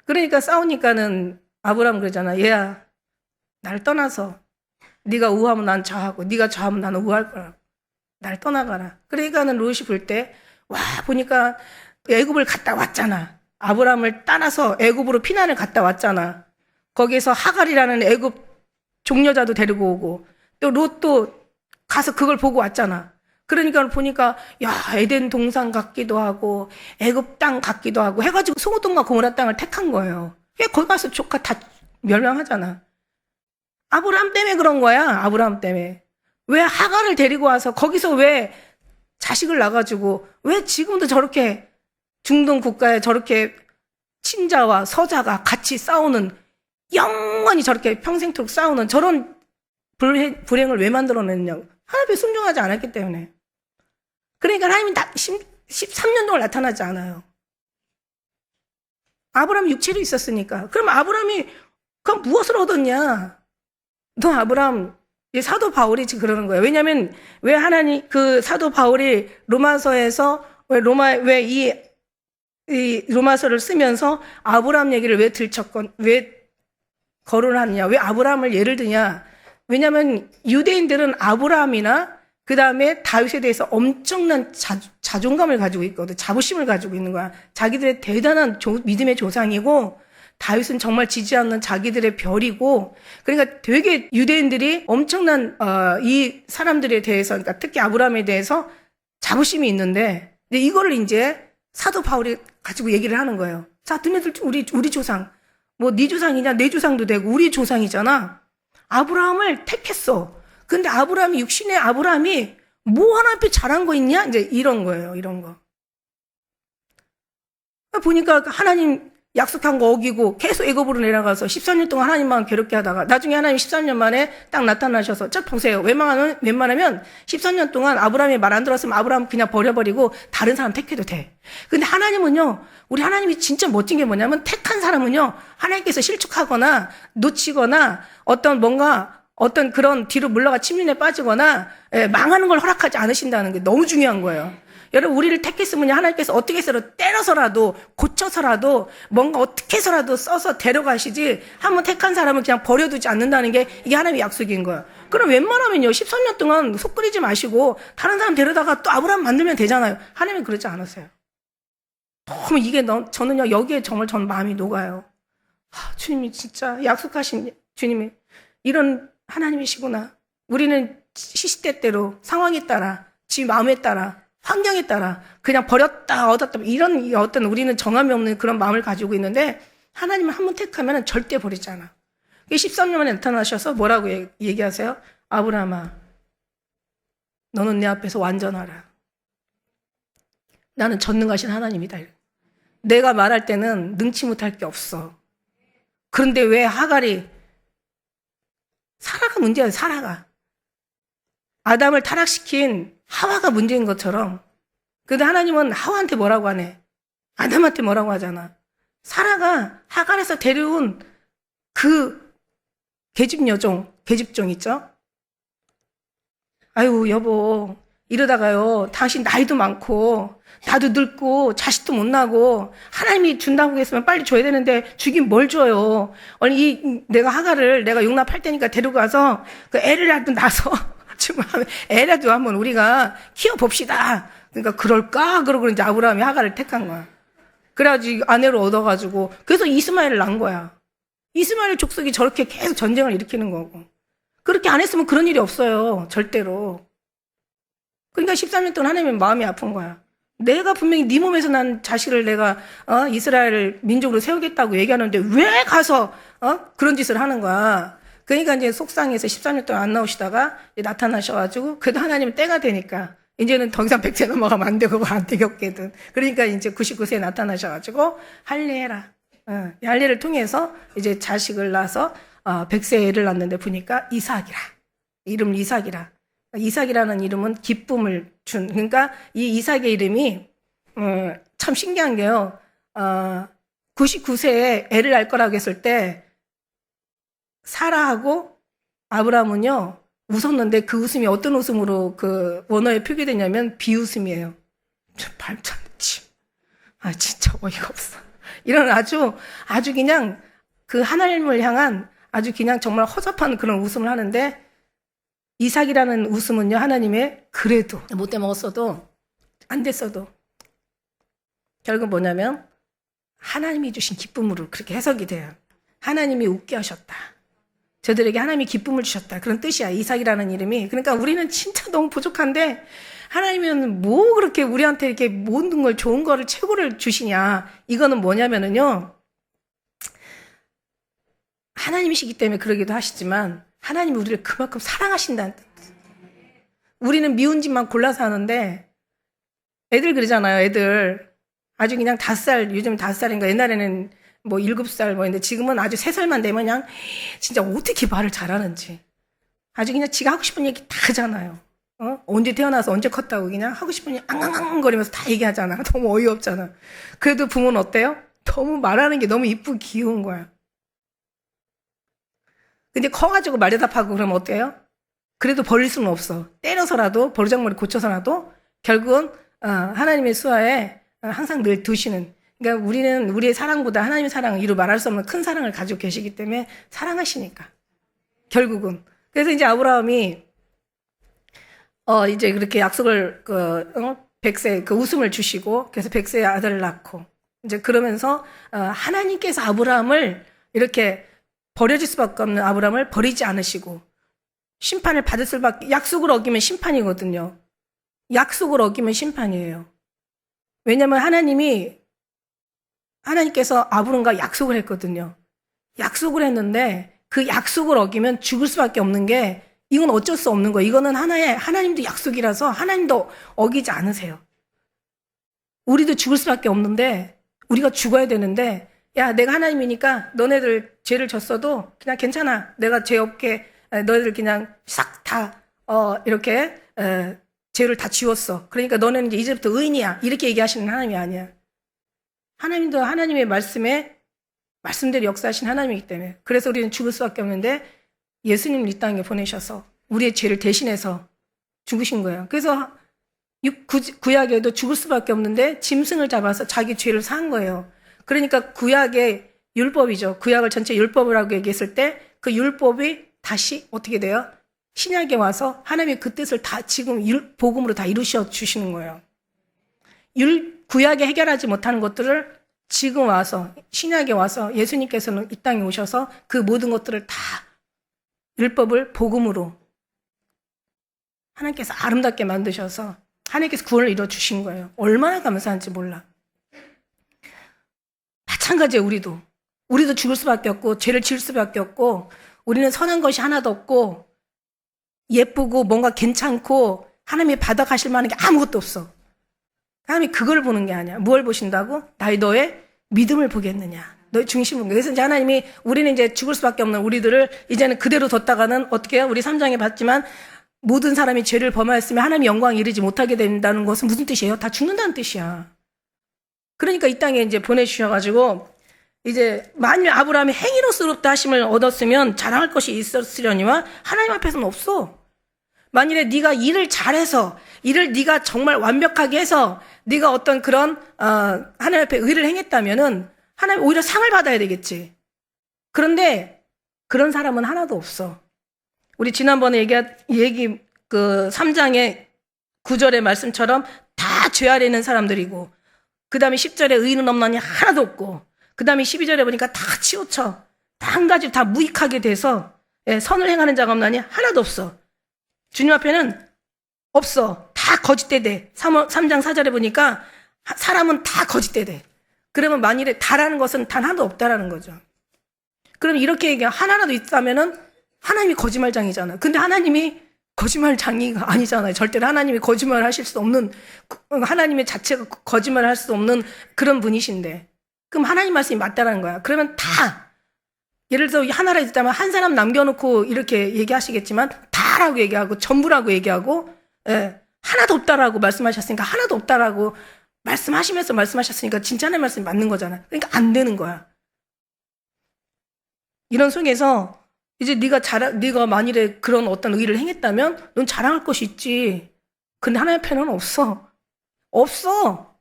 그러니까 싸우니까는 아브라함 그러잖아. 얘야, 날 떠나서 네가 우하면 난 좌하고 네가 좌하면 나는 우할 거라고. 날 떠나가라. 그러니까는 롯이 볼 때 와 보니까 애굽을 갔다 왔잖아. 아브라함을 따라서 애굽으로 피난을 갔다 왔잖아. 거기에서 하갈이라는 애굽 종려자도 데리고 오고 또 롯도 가서 그걸 보고 왔잖아. 그러니까 보니까 야 에덴 동산 같기도 하고 애굽 땅 같기도 하고 해가지고 소돔과 고모라 땅을 택한 거예요. 거기 가서 조카 다 멸망하잖아. 아브라함 때문에 그런 거야. 아브라함 때문에. 왜 하갈을 데리고 와서 거기서 왜 자식을 낳아가지고 왜 지금도 저렇게 중동 국가에 저렇게 친자와 서자가 같이 싸우는 영원히 저렇게 평생토록 싸우는 저런 불행을 왜 만들어냈냐고. 하나님께 순종하지 않았기 때문에. 그러니까 하나님이 13년 동안 나타나지 않아요. 아브라함이 육체로 있었으니까. 그럼 아브라함이 그럼 무엇을 얻었냐? 너 아브라함, 사도 바울이 지금 그러는 거예요. 왜냐면 왜 하나님 그 사도 바울이 로마서에서 왜 이 로마서를 쓰면서 아브라함 얘기를 왜 거론하느냐? 왜 아브라함을 예를 드냐? 왜냐면 유대인들은 아브라함이나 그 다음에 다윗에 대해서 엄청난 자존감을 가지고 있거든. 자부심을 가지고 있는 거야. 자기들의 대단한 믿음의 조상이고 다윗은 정말 지지 않는 자기들의 별이고 그러니까 되게 유대인들이 엄청난 이 사람들에 대해서 그러니까 특히 아브라함에 대해서 자부심이 있는데 근데 이거를 이제 사도 바울이 가지고 얘기를 하는 거예요. 자, 너네들 우리 조상 뭐 네 조상이냐 내 조상도 되고 우리 조상이잖아. 아브라함을 택했어. 근데 아브라함이 육신의 아브라함이 뭐 하나 앞에 잘한 거 있냐? 이제 이런 거예요. 이런 거. 보니까 하나님 약속한 거 어기고 계속 애굽으로 내려가서 13년 동안 하나님만 괴롭게 하다가 나중에 하나님 13년 만에 딱 나타나셔서 자 보세요. 웬만하면 13년 동안 아브라함이 말 안 들었으면 아브라함 그냥 버려버리고 다른 사람 택해도 돼. 근데 하나님은요. 우리 하나님이 진짜 멋진 게 뭐냐면 택한 사람은요. 하나님께서 실축하거나 놓치거나 어떤 그런 뒤로 물러가 침륜에 빠지거나 망하는 걸 허락하지 않으신다는 게 너무 중요한 거예요. 여러분 우리를 택했으면 하나님께서 어떻게 해서라도 때려서라도 고쳐서라도 뭔가 어떻게 해서라도 써서 데려가시지 한번 택한 사람은 그냥 버려두지 않는다는 게 이게 하나님의 약속인 거예요. 그럼 웬만하면요 13년 동안 속 끓이지 마시고 다른 사람 데려다가 또 아브라함 만들면 되잖아요. 하나님은 그러지 않았어요. 너무 저는요 여기에 정말 전 마음이 녹아요. 주님이 진짜 약속하신 주님이 이런 하나님이시구나. 우리는 시시때때로 상황에 따라 지 마음에 따라 환경에 따라 그냥 버렸다 얻었다 이런 어떤 우리는 정함이 없는 그런 마음을 가지고 있는데 하나님을 한번 택하면 절대 버리지 않아. 13년 만에 나타나셔서 뭐라고 얘기하세요? 아브라함아 너는 내 앞에서 완전하라. 나는 전능하신 하나님이다. 내가 말할 때는 능치 못할 게 없어. 그런데 왜 하갈이 사라가 문제야. 사라가 아담을 타락시킨 하와가 문제인 것처럼 근데 하나님은 하와한테 뭐라고 하네? 아담한테 뭐라고 하잖아. 사라가 하갈에서 데려온 그 계집종 있죠? 아유 여보 이러다가요 당신 나이도 많고 나도 늙고 자식도 못 나고 하나님이 준다고 했으면 빨리 줘야 되는데 주긴 뭘 줘요. 내가 하갈을 내가 용납할 테니까 데려가서 그 애를라도 낳아서 애라도 한번 우리가 키워봅시다. 그러니까 그럴까? 그러고 이제 아브라함이 하갈을 택한 거야. 그래가지고 아내로 얻어가지고 그래서 이스마엘을 낳은 거야. 이스마엘 족속이 저렇게 계속 전쟁을 일으키는 거고 그렇게 안 했으면 그런 일이 없어요. 절대로. 그러니까 13년 동안 하나님은 마음이 아픈 거야. 내가 분명히 네 몸에서 난 자식을 내가 이스라엘 민족으로 세우겠다고 얘기하는데 왜 가서 그런 짓을 하는 거야. 그러니까 이제 속상해서 13년 동안 안 나오시다가 나타나셔가지고 그래도 하나님 때가 되니까 이제는 더 이상 100세 넘어가면 안 되고 안 되겠거든. 그러니까 이제 99세에 나타나셔가지고 할례해라. 할례를 통해서 이제 자식을 낳아서 100세 애를 낳는데 보니까 이삭이라. 이름 이삭이라. 이삭이라는 이름은 기쁨을 준. 그러니까 이 이삭의 이름이 참 신기한 게요. 99세에 애를 낳을 거라고 했을 때 사라하고 아브라함은요 웃었는데 그 웃음이 어떤 웃음으로 그 원어에 표기되냐면 비웃음이에요. 발찬치. 진짜 어이가 없어. 이런 아주 그냥 그 하나님을 향한 아주 그냥 정말 허접한 그런 웃음을 하는데 이삭이라는 웃음은요 하나님의 그래도 못돼 먹었어도 안 됐어도 결국 뭐냐면 하나님이 주신 기쁨으로 그렇게 해석이 돼요. 하나님이 웃게 하셨다. 저들에게 하나님이 기쁨을 주셨다. 그런 뜻이야. 이삭이라는 이름이. 그러니까 우리는 진짜 너무 부족한데 하나님은 뭐 그렇게 우리한테 이렇게 모든 걸 좋은 거를 최고를 주시냐. 이거는 뭐냐면은요. 하나님이시기 때문에 그러기도 하시지만 하나님이 우리를 그만큼 사랑하신다는 뜻. 우리는 미운 짓만 골라서 하는데 애들 그러잖아요. 애들 아주 그냥 5살, 요즘 5살인가 옛날에는 뭐 7살 뭐인데 지금은 아주 3살만 되면 그냥 진짜 어떻게 말을 잘하는지 아주 그냥 지가 하고 싶은 얘기 다 하잖아요. 언제 태어나서 언제 컸다고 그냥 하고 싶은 얘기 앙앙앙거리면서 다 얘기하잖아. 너무 어이없잖아. 그래도 부모는 어때요? 너무 말하는 게 너무 이쁘고 귀여운 거야. 근데 커가지고 말대답하고 그러면 어때요? 그래도 버릴 수는 없어. 때려서라도 버르장머리 고쳐서라도 결국은 하나님의 수하에 항상 늘 두시는. 그러니까 우리는 우리의 사랑보다 하나님의 사랑을 이루 말할 수 없는 큰 사랑을 가지고 계시기 때문에 사랑하시니까 결국은. 그래서 이제 아브라함이 이제 그렇게 약속을 100세 그 웃음을 주시고 그래서 100세의 아들을 낳고 이제 그러면서 하나님께서 아브라함을 이렇게 버려질 수밖에 없는 아브라함을 버리지 않으시고 심판을 받을 수밖에. 약속을 어기면 심판이거든요. 약속을 어기면 심판이에요. 왜냐하면 하나님께서 아브람과 약속을 했거든요. 약속을 했는데 그 약속을 어기면 죽을 수밖에 없는 게 이건 어쩔 수 없는 거예요. 이거는 하나님도 약속이라서 하나님도 어기지 않으세요. 우리도 죽을 수밖에 없는데 우리가 죽어야 되는데 야 내가 하나님이니까 너네들 죄를 졌어도 그냥 괜찮아. 내가 죄 없게 너희들 그냥 싹 다 이렇게 죄를 다 지웠어. 그러니까 너네는 이제 이제부터 의인이야. 이렇게 얘기하시는 하나님이 아니야. 하나님도 하나님의 말씀대로 역사하신 하나님이기 때문에. 그래서 우리는 죽을 수밖에 없는데 예수님을 이 땅에 보내셔서 우리의 죄를 대신해서 죽으신 거예요. 그래서 구약에도 죽을 수밖에 없는데 짐승을 잡아서 자기 죄를 산 거예요. 그러니까 구약의 율법이죠. 구약을 전체 율법이라고 얘기했을 때 그 율법이 다시 어떻게 돼요? 신약에 와서 하나님의 그 뜻을 다 지금 복음으로 다 이루셔 주시는 거예요. 구약에 해결하지 못하는 것들을 지금 와서 신약에 와서 예수님께서는 이 땅에 오셔서 그 모든 것들을 다 율법을 복음으로 하나님께서 아름답게 만드셔서 하나님께서 구원을 이루어 주신 거예요. 얼마나 감사한지 몰라. 마찬가지예요. 우리도 죽을 수밖에 없고 죄를 지을 수밖에 없고 우리는 선한 것이 하나도 없고 예쁘고 뭔가 괜찮고 하나님이 받아가실 만한 게 아무것도 없어. 하나님이 그걸 보는 게 아니야. 뭘 보신다고? 너의 믿음을 보겠느냐. 너의 중심을. 그래서 이제 하나님이 우리는 이제 죽을 수밖에 없는 우리들을 이제는 그대로 뒀다가는 어떻게 해요? 우리 3장에 봤지만 모든 사람이 죄를 범하였으면 하나님의 영광에 이르지 못하게 된다는 것은 무슨 뜻이에요? 다 죽는다는 뜻이야. 그러니까 이 땅에 이제 보내주셔가지고 이제 만일 아브라함이 행위로서롭다 하심을 얻었으면 자랑할 것이 있었으려니와 하나님 앞에서는 없어. 만일에 네가 일을 잘해서 일을 네가 정말 완벽하게 해서 네가 어떤 그런 하나님 앞에 의를 행했다면은 하나님 오히려 상을 받아야 되겠지. 그런데 그런 사람은 하나도 없어. 우리 지난번에 얘기 그 3장의 9절의 말씀처럼 다 죄 아래 있는 사람들이고 그 다음에 10절에 의인은 없나니 하나도 없고 그 다음에 12절에 보니까 다 치우쳐. 다 한 가지 다 무익하게 돼서 선을 행하는 자가 없나니 하나도 없어. 주님 앞에는 없어. 다 다 거짓대 돼. 3장 4절에 보니까 사람은 다 거짓대 돼. 그러면 만일에 다라는 것은 단 하나도 없다라는 거죠. 그럼 이렇게 얘기해. 하나라도 있다면은 하나님이 거짓말장이잖아. 근데 하나님이 거짓말장이가 아니잖아요. 절대로 하나님이 거짓말 하실 수 없는, 하나님의 자체가 거짓말 할 수 없는 그런 분이신데. 그럼 하나님 말씀이 맞다라는 거야. 그러면 다, 예를 들어 하나라도 있다면 한 사람 남겨놓고 이렇게 얘기하시겠지만 다라고 얘기하고 전부라고 얘기하고, 예, 하나도 없다라고 말씀하셨으니까 하나도 없다라고 말씀하시면서 말씀하셨으니까 진짜 하나님 말씀이 맞는 거잖아. 그러니까 안 되는 거야. 이런 속에서 이제 네가 만일에 그런 어떤 의를 행했다면 넌 자랑할 것이 있지. 근데 하나님 편은 없어. 없어.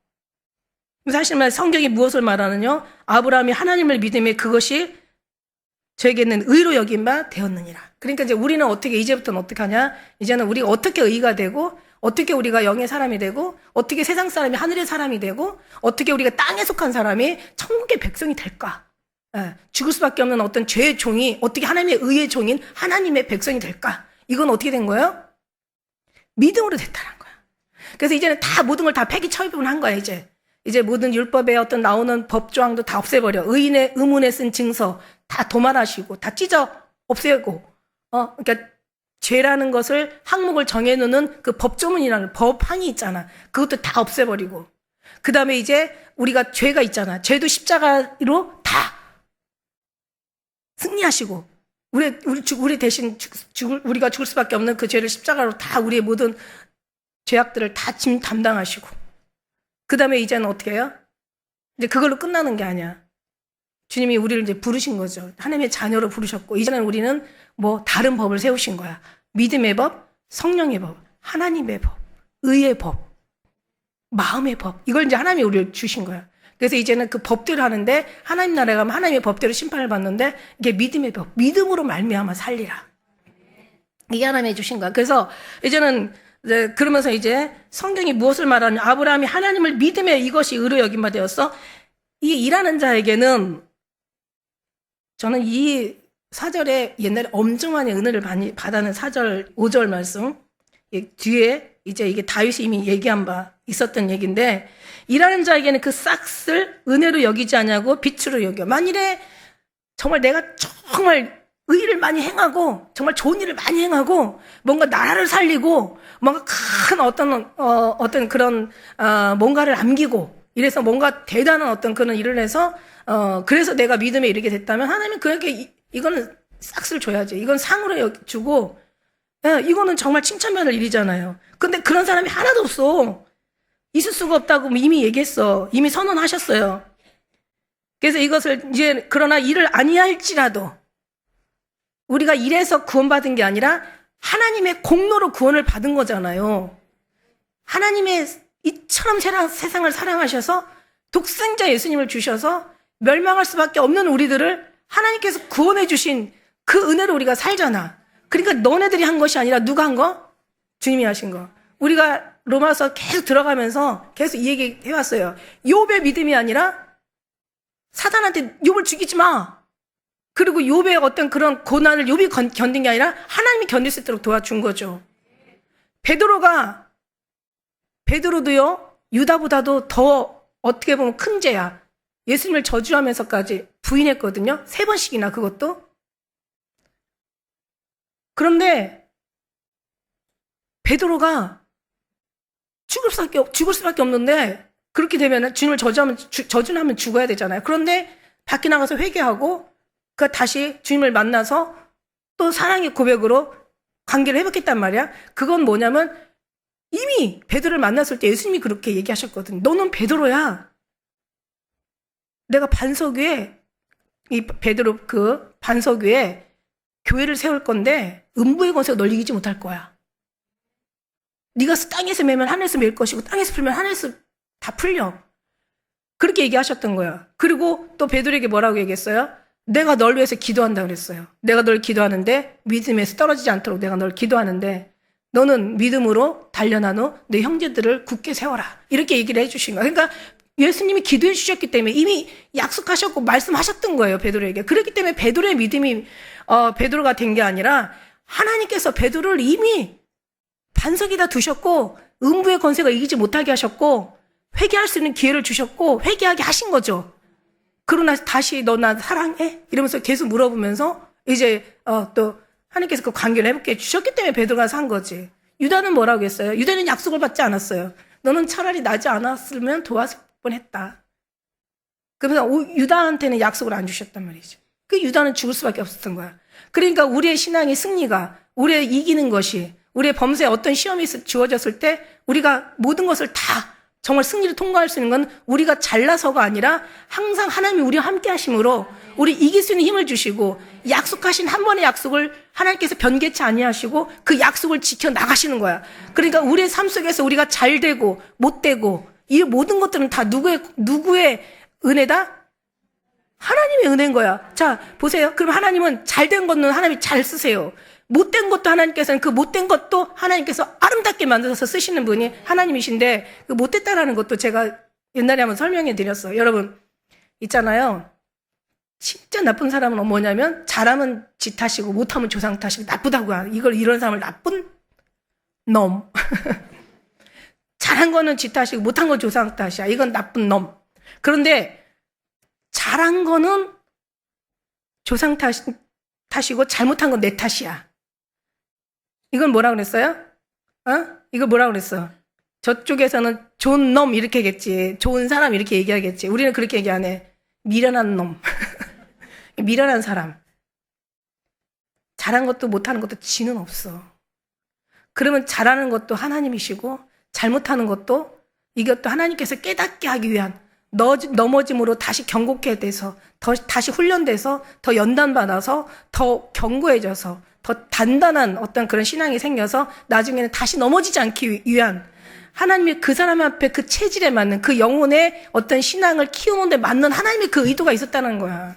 사실 말 성경이 무엇을 말하느냐? 아브라함이 하나님을 믿음에 그것이 저에게는 의로 여긴 바 되었느니라. 그러니까 이제 우리는 이제부터는 어떻게 하냐? 이제는 우리가 어떻게 의가 되고, 어떻게 우리가 영의 사람이 되고, 어떻게 세상 사람이 하늘의 사람이 되고, 어떻게 우리가 땅에 속한 사람이 천국의 백성이 될까? 예, 죽을 수밖에 없는 어떤 죄의 종이 어떻게 하나님의 의의 종인 하나님의 백성이 될까? 이건 어떻게 된 거예요? 믿음으로 됐다는 거야. 그래서 이제는 다 모든 걸 다 폐기 처분한 거야. 이제 모든 율법에 어떤 나오는 법조항도 다 없애버려. 의인의 의문에 쓴 증서 다 도말하시고 다 찢어 없애고, 그러니까 죄라는 것을 항목을 정해놓는 그 법조문이라는 법항이 있잖아. 그것도 다 없애버리고, 그 다음에 이제 우리가 죄가 있잖아. 죄도 십자가로 다 승리하시고, 우리 대신 우리가 죽을 수밖에 없는 그 죄를 십자가로 다 우리의 모든 죄악들을 다 담당하시고, 그 다음에 이제는 어떻게 해요? 이제 그걸로 끝나는 게 아니야. 주님이 우리를 이제 부르신 거죠. 하나님의 자녀로 부르셨고, 이제는 우리는 뭐 다른 법을 세우신 거야. 믿음의 법, 성령의 법, 하나님의 법, 의의 법, 마음의 법. 이걸 이제 하나님이 우리를 주신 거야. 그래서 이제는 그 법대로 하는데, 하나님 나라에 가면 하나님의 법대로 심판을 받는데, 이게 믿음의 법, 믿음으로 말미암아 살리라. 이게 하나님이 주신 거야. 그래서 이제는 그러면서 이제 성경이 무엇을 말하냐? 아브라함이 하나님을 믿음에 이것이 의로 여긴 바 되었어. 이 일하는 자에게는, 저는 이 사절에 옛날에 엄청 많이 은혜를 많이 받아는 4절, 5절 말씀, 뒤에 이제 이게 다윗이 이미 얘기한 바 있었던 얘기인데, 일하는 자에게는 그 싹을 은혜로 여기지 않냐고 빛으로 여겨. 만일에 정말 내가 정말 의를 많이 행하고 정말 좋은 일을 많이 행하고 뭔가 나라를 살리고 뭔가 큰 어떤 그런 뭔가를 남기고 이래서 뭔가 대단한 어떤 그런 일을 해서 그래서 내가 믿음에 이르게 됐다면 하나님은 그에게 이거는 싹을 줘야지. 이건 상으로 주고, 이거는 정말 칭찬받을 일이잖아요. 근데 그런 사람이 하나도 없어. 있을 수가 없다고 이미 얘기했어. 이미 선언하셨어요. 그래서 이것을 이제 그러나 일을 아니할지라도 우리가 일해서 구원받은 게 아니라 하나님의 공로로 구원을 받은 거잖아요. 하나님의 이처럼 세상을 사랑하셔서 독생자 예수님을 주셔서 멸망할 수밖에 없는 우리들을 하나님께서 구원해 주신 그 은혜로 우리가 살잖아. 그러니까 너네들이 한 것이 아니라 누가 한 거? 주님이 하신 거. 우리가 로마서 계속 들어가면서 계속 이 얘기 해왔어요. 욥의 믿음이 아니라 사단한테 욥을 죽이지 마. 그리고 욥의 어떤 그런 고난을 욥이 견딘 게 아니라 하나님이 견딜 수 있도록 도와준 거죠. 베드로도요, 유다보다도 더 어떻게 보면 큰 죄야. 예수님을 저주하면서까지 부인했거든요. 3번씩이나 그것도. 그런데 베드로가 죽을 수밖에 없는데 그렇게 되면 주님을 저주하면 죽어야 되잖아요. 그런데 밖에 나가서 회개하고 다시 주님을 만나서 또 사랑의 고백으로 관계를 회복했단 말이야. 그건 뭐냐면 이미 베드로를 만났을 때 예수님이 그렇게 얘기하셨거든요. 너는 베드로야. 내가 반석 위에 이 베드로 그 반석 위에 교회를 세울 건데 음부의 권세가 널 이기지 못할 거야. 네가 땅에서 매면 하늘에서 맬 것이고 땅에서 풀면 하늘에서 다 풀려. 그렇게 얘기하셨던 거야. 그리고 또 베드로에게 뭐라고 얘기했어요? 내가 널 위해서 기도한다 그랬어요. 내가 널 기도하는데 믿음에서 떨어지지 않도록 내가 널 기도하는데 너는 믿음으로 단련한 후 내 형제들을 굳게 세워라. 이렇게 얘기를 해주신 거야. 그러니까 예수님이 기도해 주셨기 때문에 이미 약속하셨고 말씀하셨던 거예요. 베드로에게. 그렇기 때문에 베드로의 믿음이 베드로가 된 게 아니라 하나님께서 베드로를 이미 반석에다 두셨고 음부의 권세가 이기지 못하게 하셨고 회개할 수 있는 기회를 주셨고 회개하게 하신 거죠. 그러나 다시 너 나 사랑해? 이러면서 계속 물어보면서 이제 또 하나님께서 그 관계를 회복해 주셨기 때문에 베드로가 산 거지. 유다는 뭐라고 했어요? 유다는 약속을 받지 않았어요. 너는 차라리 나지 않았으면 도왔을 뻔했다. 그러면서 유다한테는 약속을 안 주셨단 말이죠. 그 유다는 죽을 수밖에 없었던 거야. 그러니까 우리의 신앙의 승리가, 우리의 이기는 것이, 우리의 범죄에 어떤 시험이 주어졌을 때 우리가 모든 것을 다 정말 승리를 통과할 수 있는 건 우리가 잘나서가 아니라 항상 하나님이 우리와 함께 하심으로 우리 이길 수 있는 힘을 주시고 약속하신 한 번의 약속을 하나님께서 변개치 아니하시고 그 약속을 지켜 나가시는 거야. 그러니까 우리의 삶 속에서 우리가 잘 되고 못 되고 이 모든 것들은 다 누구의 은혜다? 하나님의 은혜인 거야. 자, 보세요. 그럼 하나님은 잘된 것은 하나님이 잘 쓰세요. 못된 것도 하나님께서는 그 못된 것도 하나님께서 아름답게 만들어서 쓰시는 분이 하나님이신데 그 못됐다라는 것도 제가 옛날에 한번 설명해 드렸어요. 여러분 있잖아요. 진짜 나쁜 사람은 뭐냐면 잘하면 지 탓이고 못하면 조상 탓이고 나쁘다고 하는 이런 사람을 나쁜 놈. 잘한 거는 지 탓이고 못한 건 조상 탓이야. 이건 나쁜 놈. 그런데 잘한 거는 조상 탓이고 잘못한 건 내 탓이야. 이건 뭐라 그랬어요? 이걸 뭐라 그랬어? 저쪽에서는 좋은 놈 이렇게 얘기했지. 좋은 사람 이렇게 얘기하겠지. 우리는 그렇게 얘기 안 해. 미련한 놈. 미련한 사람. 잘한 것도 못하는 것도 지는 없어. 그러면 잘하는 것도 하나님이시고 잘못하는 것도 이것도 하나님께서 깨닫게 하기 위한 넘어짐으로 다시 경고케 돼서 다시 훈련돼서 더 연단받아서 더 견고해져서 더 단단한 어떤 그런 신앙이 생겨서 나중에는 다시 넘어지지 않기 위한 하나님이 그 사람 앞에 그 체질에 맞는 그 영혼의 어떤 신앙을 키우는 데 맞는 하나님의 그 의도가 있었다는 거야.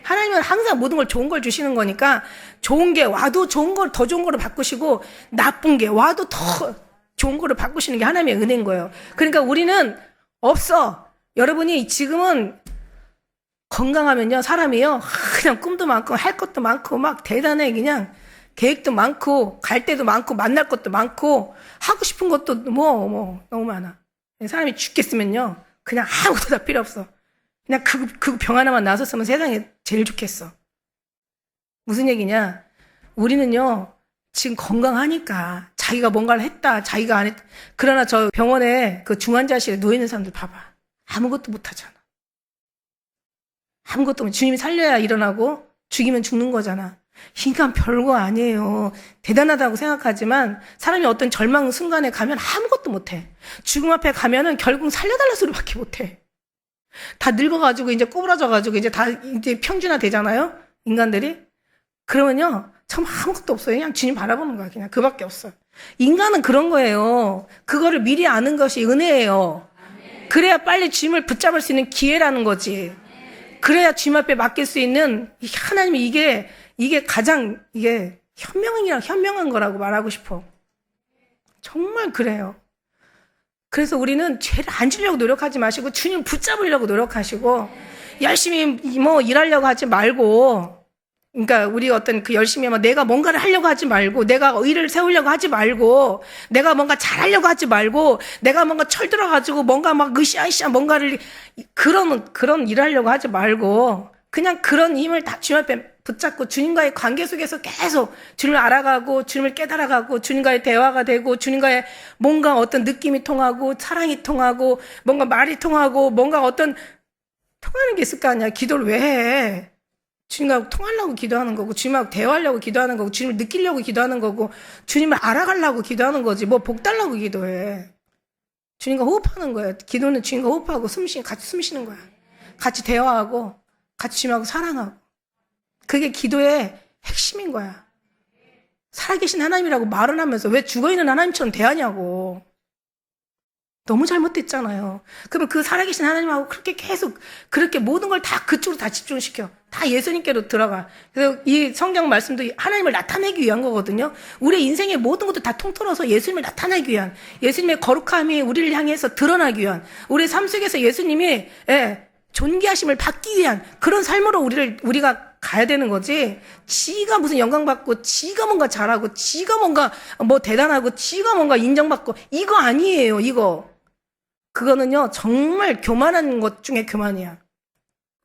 하나님은 항상 모든 걸 좋은 걸 주시는 거니까 좋은 게 와도 좋은 걸 더 좋은 거로 바꾸시고 나쁜 게 와도 더 좋은 거로 바꾸시는 게 하나님의 은혜인 거예요. 그러니까 우리는 없어. 여러분이 지금은 건강하면요 사람이요 그냥 꿈도 많고 할 것도 많고 막 대단해. 그냥 계획도 많고 갈 데도 많고 만날 것도 많고 하고 싶은 것도 뭐 너무 많아. 사람이 죽겠으면요 그냥 아무것도 다 필요 없어. 그냥 그 병 하나만 나섰으면 세상에 제일 좋겠어. 무슨 얘기냐? 우리는요 지금 건강하니까 자기가 뭔가를 했다 자기가 안 했다. 그러나 저 병원에 그 중환자실에 누워있는 사람들 봐봐. 아무것도 못하잖아. 아무것도 없으면 주님이 살려야 일어나고 죽이면 죽는 거잖아. 인간 별거 아니에요. 대단하다고 생각하지만 사람이 어떤 절망 순간에 가면 아무것도 못해. 죽음 앞에 가면은 결국 살려달라 소리밖에 못해. 다 늙어가지고 이제 꼬부라져가지고 이제 다 이제 평준화 되잖아요. 인간들이. 그러면요 참 아무것도 없어요. 그냥 주님 바라보는 거야. 그냥 그밖에 없어. 인간은 그런 거예요. 그거를 미리 아는 것이 은혜예요. 그래야 빨리 주님을 붙잡을 수 있는 기회라는 거지. 그래야 주님 앞에 맡길 수 있는 하나님이 이게 가장 이게 현명한 거라고 말하고 싶어. 정말 그래요. 그래서 우리는 죄를 안 지려고 노력하지 마시고 주님 붙잡으려고 노력하시고 열심히 뭐 일하려고 하지 말고 그러니까 우리 어떤 그 열심히 내가 뭔가를 하려고 하지 말고 내가 의를 세우려고 하지 말고 내가 뭔가 잘하려고 하지 말고 내가 뭔가 철들어가지고 뭔가 막 으쌰으쌰 뭔가를 그런 일하려고 하지 말고 그냥 그런 힘을 다 주님 앞에 붙잡고 주님과의 관계 속에서 계속 주님을 알아가고 주님을 깨달아가고 주님과의 대화가 되고 주님과의 뭔가 어떤 느낌이 통하고 사랑이 통하고 뭔가 말이 통하고 뭔가 어떤 통하는 게 있을 거 아니야. 기도를 왜 해? 주님과 통하려고 기도하는 거고 주님하고 대화하려고 기도하는 거고 주님을 느끼려고 기도하는 거고 주님을 알아가려고 기도하는 거지 뭐 복 달라고 기도해. 주님과 호흡하는 거야. 기도는 주님과 호흡하고 같이 숨 쉬는 거야. 같이 대화하고 같이 주님하고 사랑하고 그게 기도의 핵심인 거야. 살아계신 하나님이라고 말은 하면서 왜 죽어있는 하나님처럼 대하냐고. 너무 잘못됐잖아요. 그러면 그 살아계신 하나님하고 그렇게 계속 그렇게 모든 걸 다 그쪽으로 다 집중시켜. 다 예수님께로 들어가. 그래서 이 성경 말씀도 하나님을 나타내기 위한 거거든요. 우리 인생의 모든 것도 다 통틀어서 예수님을 나타내기 위한 예수님의 거룩함이 우리를 향해서 드러나기 위한 우리 삶 속에서 예수님이 존귀하심을 받기 위한 그런 삶으로 우리가 가야 되는 거지. 지가 무슨 영광 받고, 지가 뭔가 잘하고, 지가 뭔가 뭐 대단하고, 지가 뭔가 인정받고, 이거 아니에요, 이거. 그거는요, 정말 교만한 것 중에 교만이야.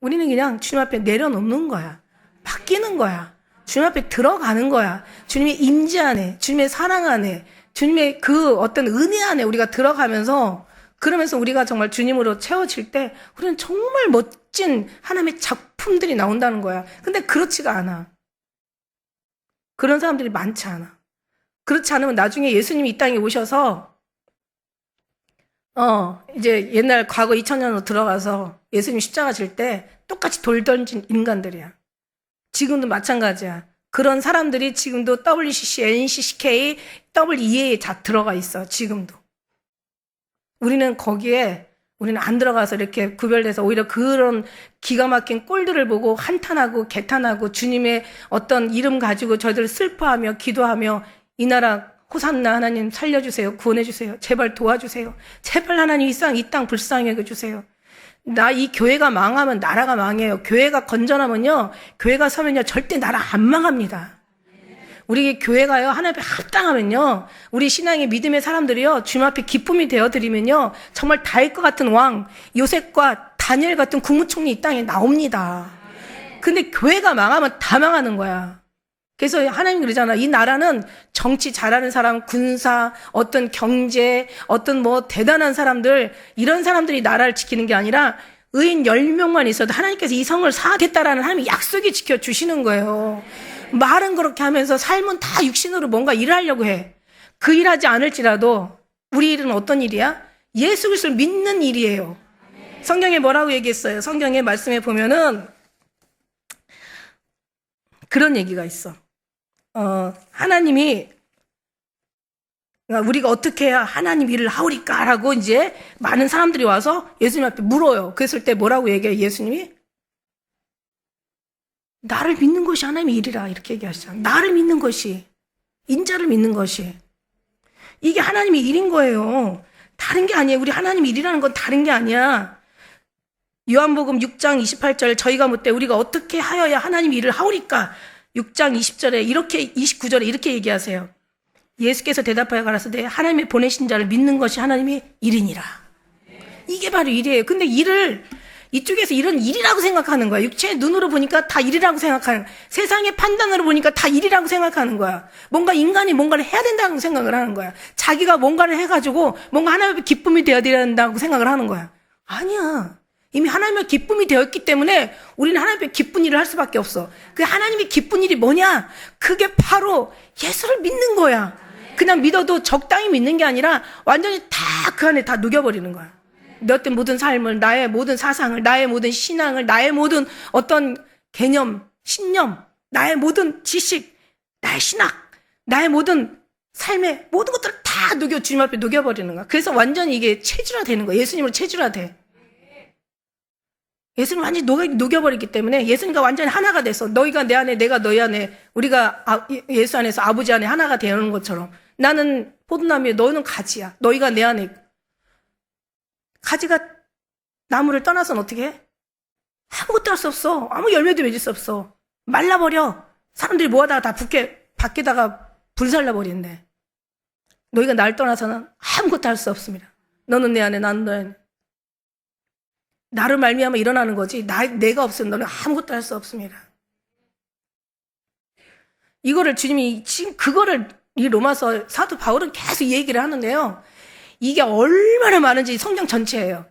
우리는 그냥 주님 앞에 내려놓는 거야. 바뀌는 거야. 주님 앞에 들어가는 거야. 주님의 임재 안에, 주님의 사랑 안에, 주님의 그 어떤 은혜 안에 우리가 들어가면서, 그러면서 우리가 정말 주님으로 채워질 때 우리는 정말 멋진 하나님의 작품들이 나온다는 거야. 근데 그렇지가 않아. 그런 사람들이 많지 않아. 그렇지 않으면 나중에 예수님이 이 땅에 오셔서 이제 옛날 과거 2000년으로 들어가서 예수님 십자가 질 때 똑같이 돌 던진 인간들이야. 지금도 마찬가지야. 그런 사람들이 지금도 WCC, NCCK, WEA에 다 들어가 있어. 지금도. 우리는 거기에 우리는 안 들어가서 이렇게 구별돼서 오히려 그런 기가 막힌 꼴들을 보고 한탄하고 개탄하고 주님의 어떤 이름 가지고 저희들 슬퍼하며 기도하며 이 나라 호산나 하나님 살려주세요. 구원해주세요. 제발 도와주세요. 제발 하나님 이 땅 불쌍히 여겨주세요. 나 이 교회가 망하면 나라가 망해요. 교회가 건전하면요. 교회가 서면요. 절대 나라 안 망합니다. 우리 교회가요, 하나님 앞에 합당하면요, 우리 신앙의 믿음의 사람들이요, 주님 앞에 기쁨이 되어드리면요, 정말 다윗과 같은 왕, 요셉과 다니엘 같은 국무총리 이 땅에 나옵니다. 근데 교회가 망하면 다 망하는 거야. 그래서 하나님 그러잖아. 이 나라는 정치 잘하는 사람, 군사, 어떤 경제, 어떤 뭐 대단한 사람들, 이런 사람들이 나라를 지키는 게 아니라 의인 10명만 있어도 하나님께서 이 성을 사하겠다라는 하나님의 약속이 지켜주시는 거예요. 말은 그렇게 하면서 삶은 다 육신으로 뭔가 일하려고 해. 그 일하지 않을지라도 우리 일은 어떤 일이야? 예수 그리스도를 믿는 일이에요. 성경에 뭐라고 얘기했어요? 성경의 말씀에 보면은 그런 얘기가 있어. 하나님이 우리가 어떻게 해야 하나님 일을 하오리까라고 이제 많은 사람들이 와서 예수님 앞에 물어요. 그랬을 때 뭐라고 얘기해요? 예수님이 나를 믿는 것이 하나님의 일이라 이렇게 얘기하시잖아요. 나를 믿는 것이, 인자를 믿는 것이 이게 하나님의 일인 거예요. 다른 게 아니에요. 우리 하나님 일이라는 건 다른 게 아니야. 요한복음 6장 28절 저희가 묻되 우리가 어떻게 하여야 하나님 일을 하오리까? 6장 20절에 이렇게 29절에 이렇게 얘기하세요. 예수께서 대답하여 가라사대 하나님의 보내신 자를 믿는 것이 하나님의 일이니라. 이게 바로 일이에요. 근데 일을 이쪽에서 이런 일이라고 생각하는 거야. 육체의 눈으로 보니까 다 일이라고 생각하는 거야. 세상의 판단으로 보니까 다 일이라고 생각하는 거야. 뭔가 인간이 뭔가를 해야 된다고 생각을 하는 거야. 자기가 뭔가를 해가지고 뭔가 하나님의 기쁨이 되어야 된다고 생각을 하는 거야. 아니야. 이미 하나님의 기쁨이 되었기 때문에 우리는 하나님의 기쁜 일을 할 수밖에 없어. 그 하나님의 기쁜 일이 뭐냐? 그게 바로 예수를 믿는 거야. 그냥 믿어도 적당히 믿는 게 아니라 완전히 다 그 안에 다 녹여버리는 거야. 내 어떤 모든 삶을, 나의 모든 사상을, 나의 모든 신앙을, 나의 모든 어떤 개념, 신념, 나의 모든 지식, 나의 신학, 나의 모든 삶의 모든 것들을 다 주님 앞에 녹여버리는 거야. 그래서 완전히 이게 체질화되는 거야. 예수님으로 체질화돼. 예수님 완전히 녹여버리기 때문에 예수님과 완전히 하나가 돼서 너희가 내 안에 내가 너희 안에 우리가 예수 안에서 아버지 안에 하나가 되는 것처럼 나는 포도나무에 너희는 가지야. 너희가 내 안에 가지가 나무를 떠나서는 어떻게 해? 아무것도 할 수 없어. 아무 열매도 맺을 수 없어. 말라버려. 사람들이 모아다가 다 밖에다가 불살라버리는데 너희가 날 떠나서는 아무것도 할 수 없습니다. 너는 내 안에 나는 너 안에. 나를 말미암아 일어나는 거지 내가 없으면 너는 아무것도 할 수 없습니다. 이거를 주님이 지금 그거를 이 로마서 사도 바울은 계속 이 얘기를 하는데요. 이게 얼마나 많은지 성경 전체예요.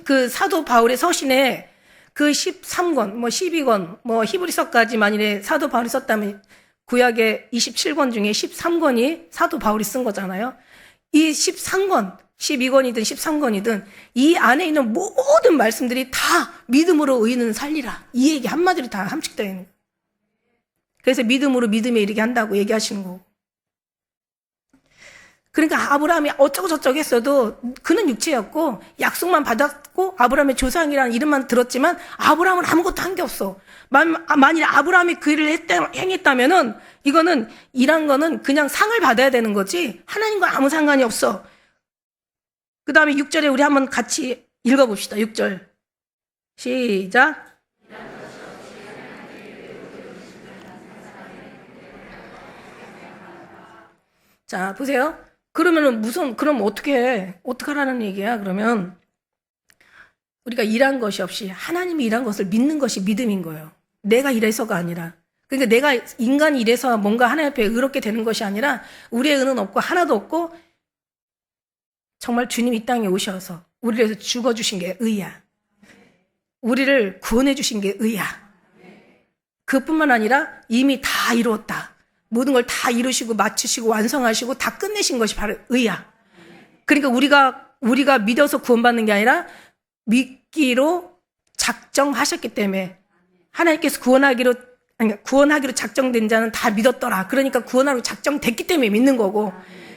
그 사도 바울의 서신에 그 13권, 뭐 12권, 뭐 히브리서까지 만일에 사도 바울이 썼다면 구약의 27권 중에 13권이 사도 바울이 쓴 거잖아요. 이 13권, 12권이든 13권이든 이 안에 있는 모든 말씀들이 다 믿음으로 의인은 살리라. 이 얘기 한마디로 다 함축되어 있는 거예요. 그래서 믿음으로 믿음에 이르게 한다고 얘기하시는 거고. 그러니까 아브라함이 어쩌고 저쩌고 했어도 그는 육체였고 약속만 받았고 아브라함의 조상이라는 이름만 들었지만 아브라함은 아무것도 한 게 없어. 만일 아브라함이 그 일을 행했다면은 이거는 일한 거는 그냥 상을 받아야 되는 거지 하나님과 아무 상관이 없어. 그 다음에 6절에 우리 한번 같이 읽어봅시다. 6절 시작. 자, 보세요. 그러면은 그럼 어떡하라는 얘기야? 그러면 우리가 일한 것이 없이 하나님이 일한 것을 믿는 것이 믿음인 거예요. 내가 일해서가 아니라. 그러니까 내가 인간이 일해서 뭔가 하나님 앞에 의롭게 되는 것이 아니라 우리의 의는 없고 하나도 없고 정말 주님 이 땅에 오셔서 우리를 위해서 죽어주신 게 의야. 우리를 구원해 주신 게 의야. 그뿐만 아니라 이미 다 이루었다. 모든 걸 다 이루시고 마치시고 완성하시고 다 끝내신 것이 바로 의야. 그러니까 우리가 믿어서 구원받는 게 아니라 믿기로 작정하셨기 때문에 하나님께서 구원하기로 작정된 자는 다 믿었더라. 그러니까 구원하기로 작정됐기 때문에 믿는 거고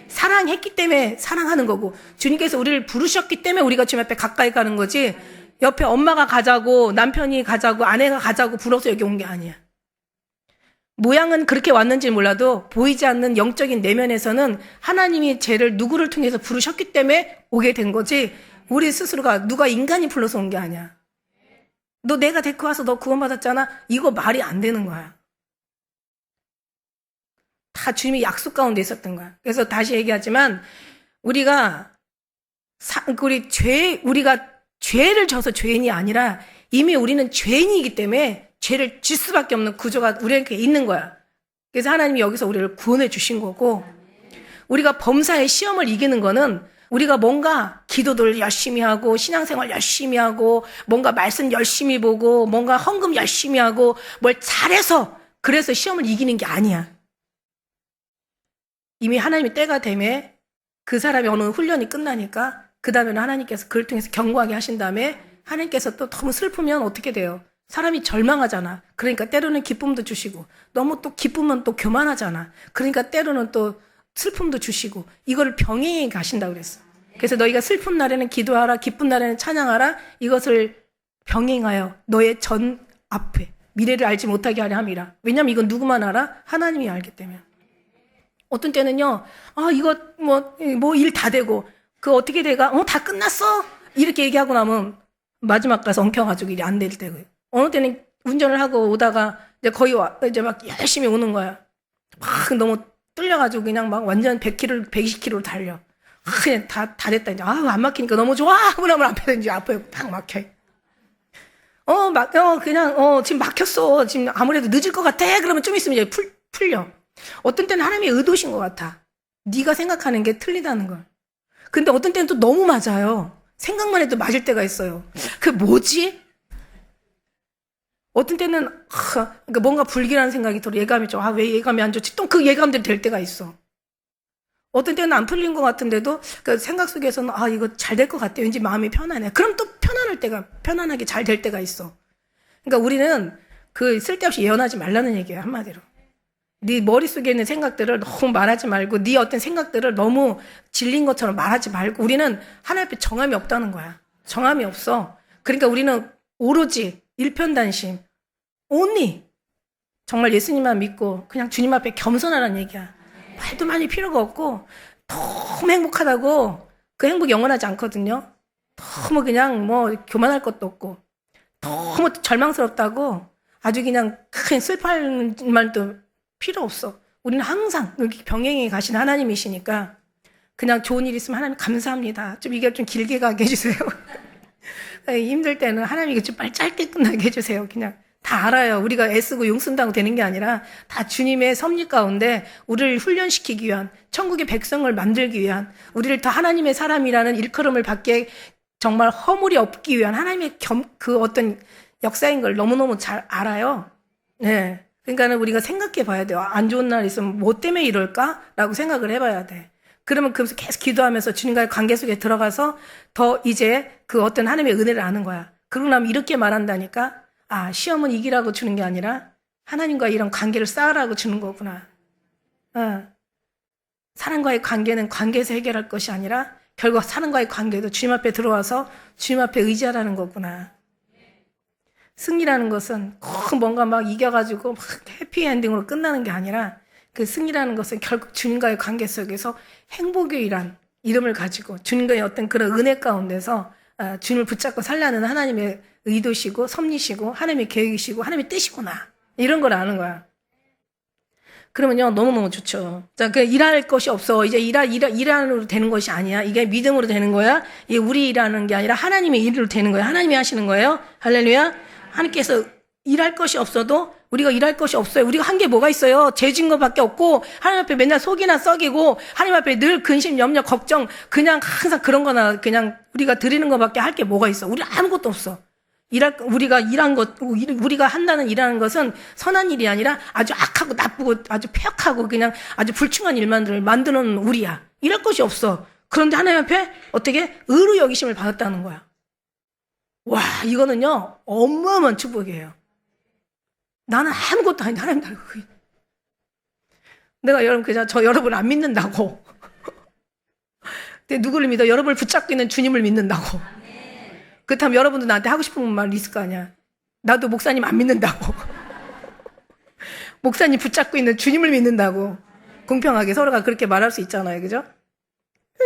사랑했기 때문에 사랑하는 거고 주님께서 우리를 부르셨기 때문에 우리가 주님 앞에 가까이 가는 거지 옆에 엄마가 가자고 남편이 가자고 아내가 가자고 불러서 여기 온 게 아니야. 모양은 그렇게 왔는지 몰라도 보이지 않는 영적인 내면에서는 하나님이 쟤를 누구를 통해서 부르셨기 때문에 오게 된 거지 우리 스스로가 누가 인간이 불러서 온 게 아니야. 너 내가 데리고 와서 너 구원받았잖아. 이거 말이 안 되는 거야. 다 주님이 약속 가운데 있었던 거야. 그래서 다시 얘기하지만 우리가 죄를 져서 죄인이 아니라 이미 우리는 죄인이기 때문에 죄를 질 수밖에 없는 구조가 우리에게 있는 거야. 그래서 하나님이 여기서 우리를 구원해 주신 거고 우리가 범사의 시험을 이기는 거는 우리가 뭔가 기도들 열심히 하고 신앙생활 열심히 하고 뭔가 말씀 열심히 보고 뭔가 헌금 열심히 하고 뭘 잘해서 그래서 시험을 이기는 게 아니야. 이미 하나님이 때가 되면 그 사람이 어느 훈련이 끝나니까 그 다음에는 하나님께서 그를 통해서 견고하게 하신 다음에 하나님께서 또 너무 슬프면 어떻게 돼요? 사람이 절망하잖아. 그러니까 때로는 기쁨도 주시고 너무 또 기쁘면 또 교만하잖아. 그러니까 때로는 또 슬픔도 주시고 이거를 병행해 가신다고 그랬어. 그래서 너희가 슬픈 날에는 기도하라 기쁜 날에는 찬양하라 이것을 병행하여 너의 전 앞에 미래를 알지 못하게 하려 함이라. 왜냐하면 이건 누구만 알아? 하나님이 알기 때문에. 어떤 때는요. 이거 뭐 일 다 되고 그 어떻게 돼가? 다 끝났어. 이렇게 얘기하고 나면 마지막 가서 엉켜가지고 일이 안 될 때고요. 어느 때는 운전을 하고 오다가 이제 거의 이제 막 열심히 오는 거야. 막 너무 뚫려가지고 그냥 막 완전 100km, 120km로 달려. 그냥 다 됐다. 이제 안 막히니까 너무 좋아. 하고 나면 앞에 이제 앞에 딱 막혀. 그냥 지금 막혔어. 지금 아무래도 늦을 것 같아. 그러면 좀 있으면 이제 풀려. 어떤 때는 하나님의 의도신 것 같아. 네가 생각하는 게 틀리다는 걸. 근데 어떤 때는 또 너무 맞아요. 생각만 해도 맞을 때가 있어요. 그게 뭐지? 어떤 때는 그러니까 뭔가 불길한 생각이 들어. 예감이 좀 왜 예감이 안 좋지? 또 그 예감대로 될 때가 있어. 어떤 때는 안 풀린 것 같은데도 그 생각 속에서는 이거 잘 될 것 같아. 왠지 마음이 편안해. 그럼 또 편안하게 잘 될 때가 있어. 그러니까 우리는 그 쓸데없이 예언하지 말라는 얘기예요. 한마디로. 네 머릿속에 있는 생각들을 너무 말하지 말고 네 어떤 생각들을 너무 질린 것처럼 말하지 말고 우리는 하나님 앞에 정함이 없다는 거야. 정함이 없어. 그러니까 우리는 오로지 일편단심 only 정말 예수님만 믿고 그냥 주님 앞에 겸손하라는 얘기야. 말도 많이 필요가 없고 너무 행복하다고 그 행복이 영원하지 않거든요. 너무 그냥 뭐 교만할 것도 없고 너무 절망스럽다고 아주 그냥 큰 슬퍼할 말도 필요 없어. 우리는 항상 이렇게 병행해 가신 하나님이시니까 그냥 좋은 일 있으면 하나님 감사합니다. 좀 이게 좀 길게 가게 해주세요. 힘들 때는 하나님이 좀 빨리 짧게 끝나게 해주세요. 그냥 다 알아요. 우리가 애쓰고 용쓴다고 되는 게 아니라 다 주님의 섭리 가운데 우리를 훈련시키기 위한 천국의 백성을 만들기 위한 우리를 더 하나님의 사람이라는 일컬음을 받게 정말 허물이 없기 위한 하나님의 그 어떤 역사인 걸 너무너무 잘 알아요. 네. 그러니까 우리가 생각해 봐야 돼요. 안 좋은 날 있으면 뭐 때문에 이럴까라고 생각을 해봐야 돼. 그러면 그러면서 계속 기도하면서 주님과의 관계 속에 들어가서 더 이제 그 어떤 하나님의 은혜를 아는 거야. 그러고 나면 이렇게 말한다니까. 시험은 이기라고 주는 게 아니라 하나님과 이런 관계를 쌓으라고 주는 거구나. 사람과의 관계는 관계에서 해결할 것이 아니라 결국 사람과의 관계도 주님 앞에 들어와서 주님 앞에 의지하라는 거구나. 승리라는 것은 꼭 뭔가 막 이겨가지고 막 해피엔딩으로 끝나는 게 아니라 그 승리라는 것은 결국 주님과의 관계 속에서 행복의 이란 이름을 가지고 주님과의 어떤 그런 은혜 가운데서 주님을 붙잡고 살라는 하나님의 의도시고 섭리시고 하나님의 계획이시고 하나님의 뜻이구나 이런 걸 아는 거야. 그러면요, 너무너무 좋죠. 자, 그 일할 것이 없어. 이제 일하는 되는 것이 아니야. 이게 믿음으로 되는 거야. 이게 우리 일하는 게 아니라 하나님의 일로 되는 거야. 하나님이 하시는 거예요. 할렐루야. 하나님께서 일할 것이 없어도 우리가 일할 것이 없어요. 우리가 한 게 뭐가 있어요? 죄진 것밖에 없고 하나님 앞에 맨날 속이나 썩이고 하나님 앞에 늘 근심, 염려, 걱정 그냥 항상 그런 거나 그냥 우리가 드리는 것밖에 할 게 뭐가 있어? 우리 아무것도 없어. 우리가 한다는 일하는 것은 선한 일이 아니라 아주 악하고 나쁘고 아주 폐역하고 그냥 아주 불충한 일만들을 만드는 우리야. 일할 것이 없어. 그런데 하나님 앞에 어떻게 의로 여기심을 받았다는 거야. 와, 이거는요, 어마어마한 축복이에요. 나는 아무것도 아닌데 하나님 나를 내가 저 여러분 안 믿는다고. 근데 누구를 믿어? 여러분을 붙잡고 있는 주님을 믿는다고. 그렇다면 여러분도 나한테 하고 싶은 말 있을 거 아니야. 나도 목사님 안 믿는다고. 목사님 붙잡고 있는 주님을 믿는다고. 공평하게 서로가 그렇게 말할 수 있잖아요. 그죠?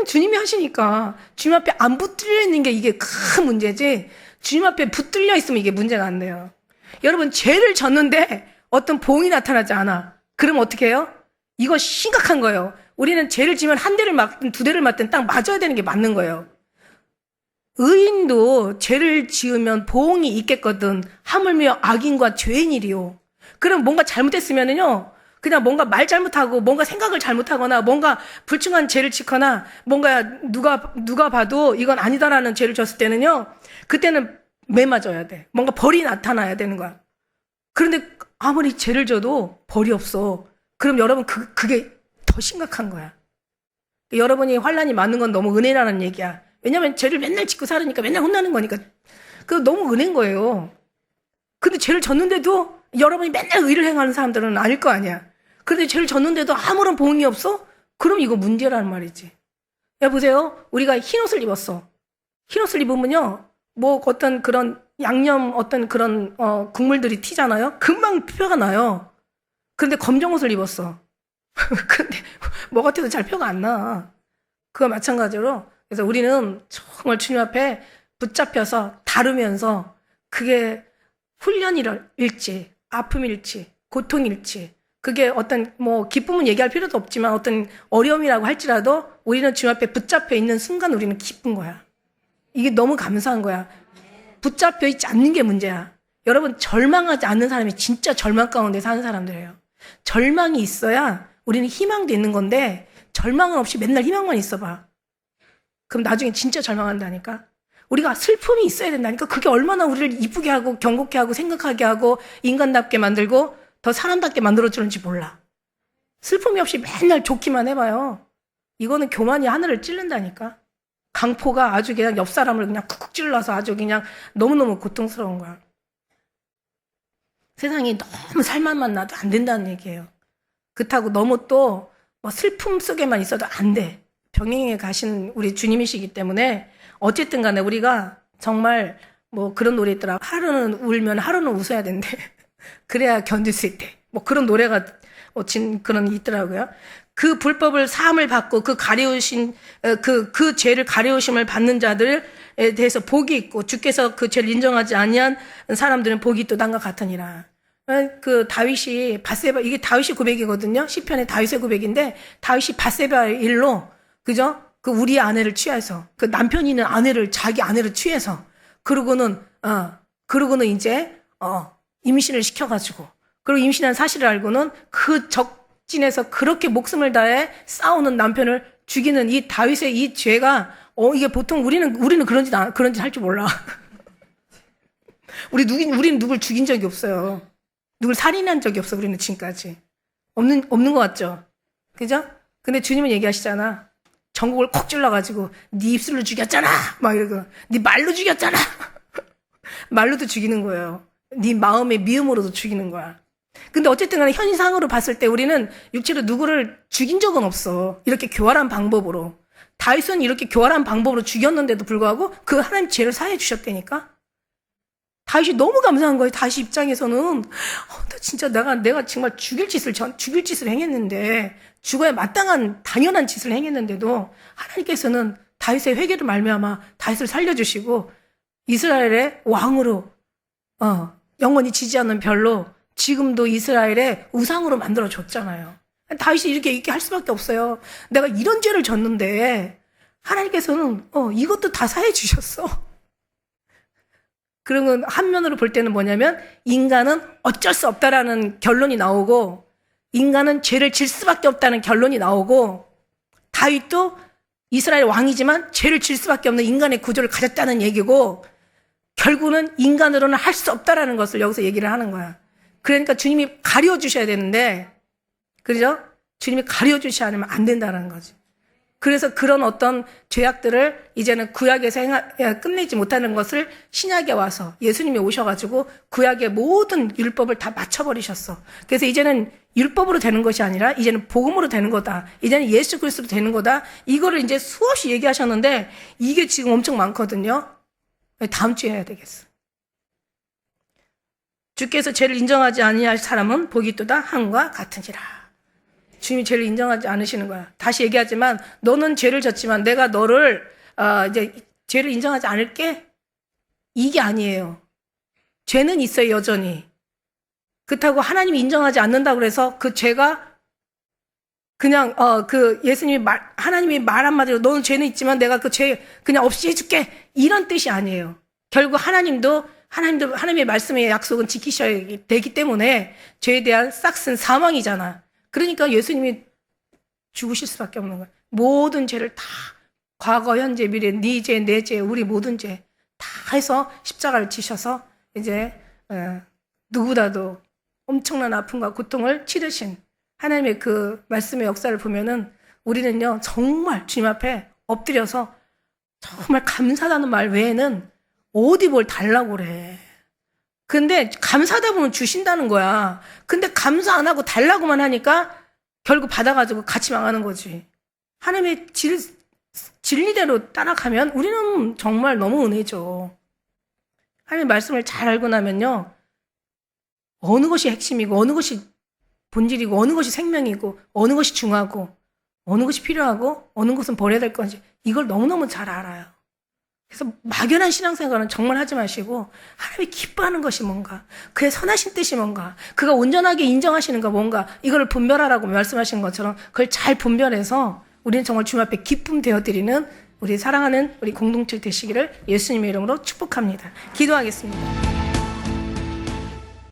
주님이 하시니까 주님 앞에 안 붙들려 있는 게 이게 큰 문제지 주님 앞에 붙들려 있으면 이게 문제가 안 돼요. 여러분 죄를 졌는데 어떤 보응이 나타나지 않아. 그럼 어떻게 해요? 이거 심각한 거예요. 우리는 죄를 지면 한 대를 맞든 두 대를 맞든 딱 맞아야 되는 게 맞는 거예요. 의인도 죄를 지으면 보응이 있겠거든. 하물며 악인과 죄인이리요. 그럼 뭔가 잘못했으면은요, 그냥 뭔가 말 잘못하고 뭔가 생각을 잘못하거나 뭔가 불충한 죄를 짓거나 뭔가 누가 봐도 이건 아니다라는 죄를 졌을 때는요, 그때는 매 맞아야 돼. 뭔가 벌이 나타나야 되는 거야. 그런데 아무리 죄를 져도 벌이 없어. 그럼 여러분 그게 더 심각한 거야. 여러분이 환난이 많은 건 너무 은혜라는 얘기야. 왜냐면 죄를 맨날 짓고 살으니까 맨날 혼나는 거니까. 그거 너무 은혜인 거예요. 근데 죄를 졌는데도 여러분이 맨날 의를 행하는 사람들은 아닐 거 아니야. 그런데 죄를 졌는데도 아무런 보응이 없어? 그럼 이거 문제라는 말이지. 야, 보세요. 우리가 흰 옷을 입었어. 흰 옷을 입으면요, 뭐 어떤 그런 양념 어떤 그런 국물들이 튀잖아요. 금방 표가 나요. 그런데 검정 옷을 입었어. 근데 뭐 같아도 잘 표가 안 나. 그거 마찬가지로 그래서 우리는 정말 주님 앞에 붙잡혀서 다루면서 그게 훈련일지 아픔일지 고통일지 그게 어떤 뭐 기쁨은 얘기할 필요도 없지만 어떤 어려움이라고 할지라도 우리는 주님 앞에 붙잡혀 있는 순간 우리는 기쁜 거야. 이게 너무 감사한 거야. 붙잡혀 있지 않는 게 문제야. 여러분 절망하지 않는 사람이 진짜 절망 가운데 사는 사람들이에요. 절망이 있어야 우리는 희망도 있는 건데 절망은 없이 맨날 희망만 있어봐. 그럼 나중에 진짜 절망한다니까. 우리가 슬픔이 있어야 된다니까. 그게 얼마나 우리를 이쁘게 하고 경고케 하고 생각하게 하고 인간답게 만들고 더 사람답게 만들어주는지 몰라. 슬픔이 없이 맨날 좋기만 해봐요. 이거는 교만이 하늘을 찌른다니까. 강포가 아주 그냥 옆 사람을 그냥 쿡쿡 찔러서 아주 그냥 너무너무 고통스러운 거야. 세상이 너무 살만만 나도 안 된다는 얘기예요. 그렇다고 너무 또 뭐 슬픔 속에만 있어도 안 돼. 병행해 가신 우리 주님이시기 때문에 어쨌든 간에 우리가 정말 뭐 그런 노래 있더라. 하루는 울면 하루는 웃어야 된대. 그래야 견딜 수 있대. 뭐 그런 노래가 그런 있더라고요. 그 불법을 사함을 받고 그 가려우신 그 죄를 가려우심을 받는 자들에 대해서 복이 있고 주께서 그 죄를 인정하지 아니한 사람들은 복이 또 난과 같으니라. 그 다윗이 바세바 이게 다윗의 고백이거든요. 시편의 다윗의 고백인데 다윗이 바세바의 일로 그죠? 그 우리의 아내를 취해서 그 남편이 있는 아내를 자기 아내를 취해서 그러고는 이제 임신을 시켜가지고 그리고 임신한 사실을 알고는 그 적진에서 그렇게 목숨을 다해 싸우는 남편을 죽이는 이 다윗의 이 죄가 이게 보통 우리는 그런 짓 할 줄 몰라. 우리는 누굴 죽인 적이 없어요. 누굴 살인한 적이 없어. 우리는 지금까지 없는 것 같죠. 그죠? 근데 주님은 얘기하시잖아. 전국을 콕 찔러가지고 네 입술로 죽였잖아. 막 이러고 네 말로 죽였잖아. 말로도 죽이는 거예요. 네 마음의 미움으로도 죽이는 거야. 근데 어쨌든 간에 현상으로 봤을 때 우리는 육체로 누구를 죽인 적은 없어. 이렇게 교활한 방법으로. 다윗은 이렇게 교활한 방법으로 죽였는데도 불구하고 그 하나님 죄를 사해 주셨다니까. 다윗이 너무 감사한 거예요. 다윗 입장에서는 진짜 내가 정말 죽일 짓을 행했는데 죽어야 마땅한 당연한 짓을 행했는데도 하나님께서는 다윗의 회개를 말미암아 다윗을 살려주시고 이스라엘의 왕으로 영원히 지지 않는 별로 지금도 이스라엘의 우상으로 만들어줬잖아요. 다윗이 이렇게 할 수밖에 없어요. 내가 이런 죄를 졌는데 하나님께서는 이것도 다 사해 주셨어. 그런 건 한면으로 볼 때는 뭐냐면 인간은 어쩔 수 없다라는 결론이 나오고 인간은 죄를 질 수밖에 없다는 결론이 나오고 다윗도 이스라엘 왕이지만 죄를 질 수밖에 없는 인간의 구조를 가졌다는 얘기고 결국은 인간으로는 할 수 없다라는 것을 여기서 얘기를 하는 거야. 그러니까 주님이 가려주셔야 되는데 그죠? 주님이 가려주셔야 하면 안 된다는 거지. 그래서 그런 어떤 죄악들을 이제는 구약에서 끝내지 못하는 것을 신약에 와서 예수님이 오셔가지고 구약의 모든 율법을 다 맞춰버리셨어. 그래서 이제는 율법으로 되는 것이 아니라 이제는 복음으로 되는 거다. 이제는 예수 그리스도로 되는 거다. 이거를 이제 수없이 얘기하셨는데 이게 지금 엄청 많거든요. 다음 주에 해야 되겠어. 주께서 죄를 인정하지 아니할 사람은 복이 있도다 함과 같으니라. 주님이 죄를 인정하지 않으시는 거야. 다시 얘기하지만 너는 죄를 졌지만 내가 너를 이제 죄를 인정하지 않을게? 이게 아니에요. 죄는 있어요, 여전히. 그렇다고 하나님이 인정하지 않는다고 그래서 그 죄가 그냥 예수님이 하나님이 말 한마디로 너는 죄는 있지만 내가 그 죄 그냥 없이 해줄게 이런 뜻이 아니에요. 결국 하나님의 말씀의 약속은 지키셔야 되기 때문에 죄에 대한 싹슨 사망이잖아. 그러니까 예수님이 죽으실 수밖에 없는 거예요. 모든 죄를 다 과거, 현재, 미래, 네 죄, 내 죄, 우리 모든 죄 다 해서 십자가를 지셔서 이제 누구보다도 엄청난 아픔과 고통을 치르신 하나님의 그 말씀의 역사를 보면은 우리는요 정말 주님 앞에 엎드려서 정말 감사하다는 말 외에는 어디 뭘 달라고 그래. 근데 감사하다 보면 주신다는 거야. 근데 감사 안 하고 달라고만 하니까 결국 받아가지고 같이 망하는 거지. 하나님의 진리대로 따라가면 우리는 정말 너무 은혜죠. 하나님의 말씀을 잘 알고 나면요. 어느 것이 핵심이고 어느 것이 본질이고 어느 것이 생명이고 어느 것이 중하고 어느 것이 필요하고 어느 것은 버려야 될 건지 이걸 너무너무 잘 알아요. 그래서 막연한 신앙생활은 정말 하지 마시고 하나님이 기뻐하는 것이 뭔가 그의 선하신 뜻이 뭔가 그가 온전하게 인정하시는 거 뭔가 이거를 분별하라고 말씀하신 것처럼 그걸 잘 분별해서 우리는 정말 주님 앞에 기쁨 되어드리는 우리 사랑하는 우리 공동체 되시기를 예수님의 이름으로 축복합니다. 기도하겠습니다.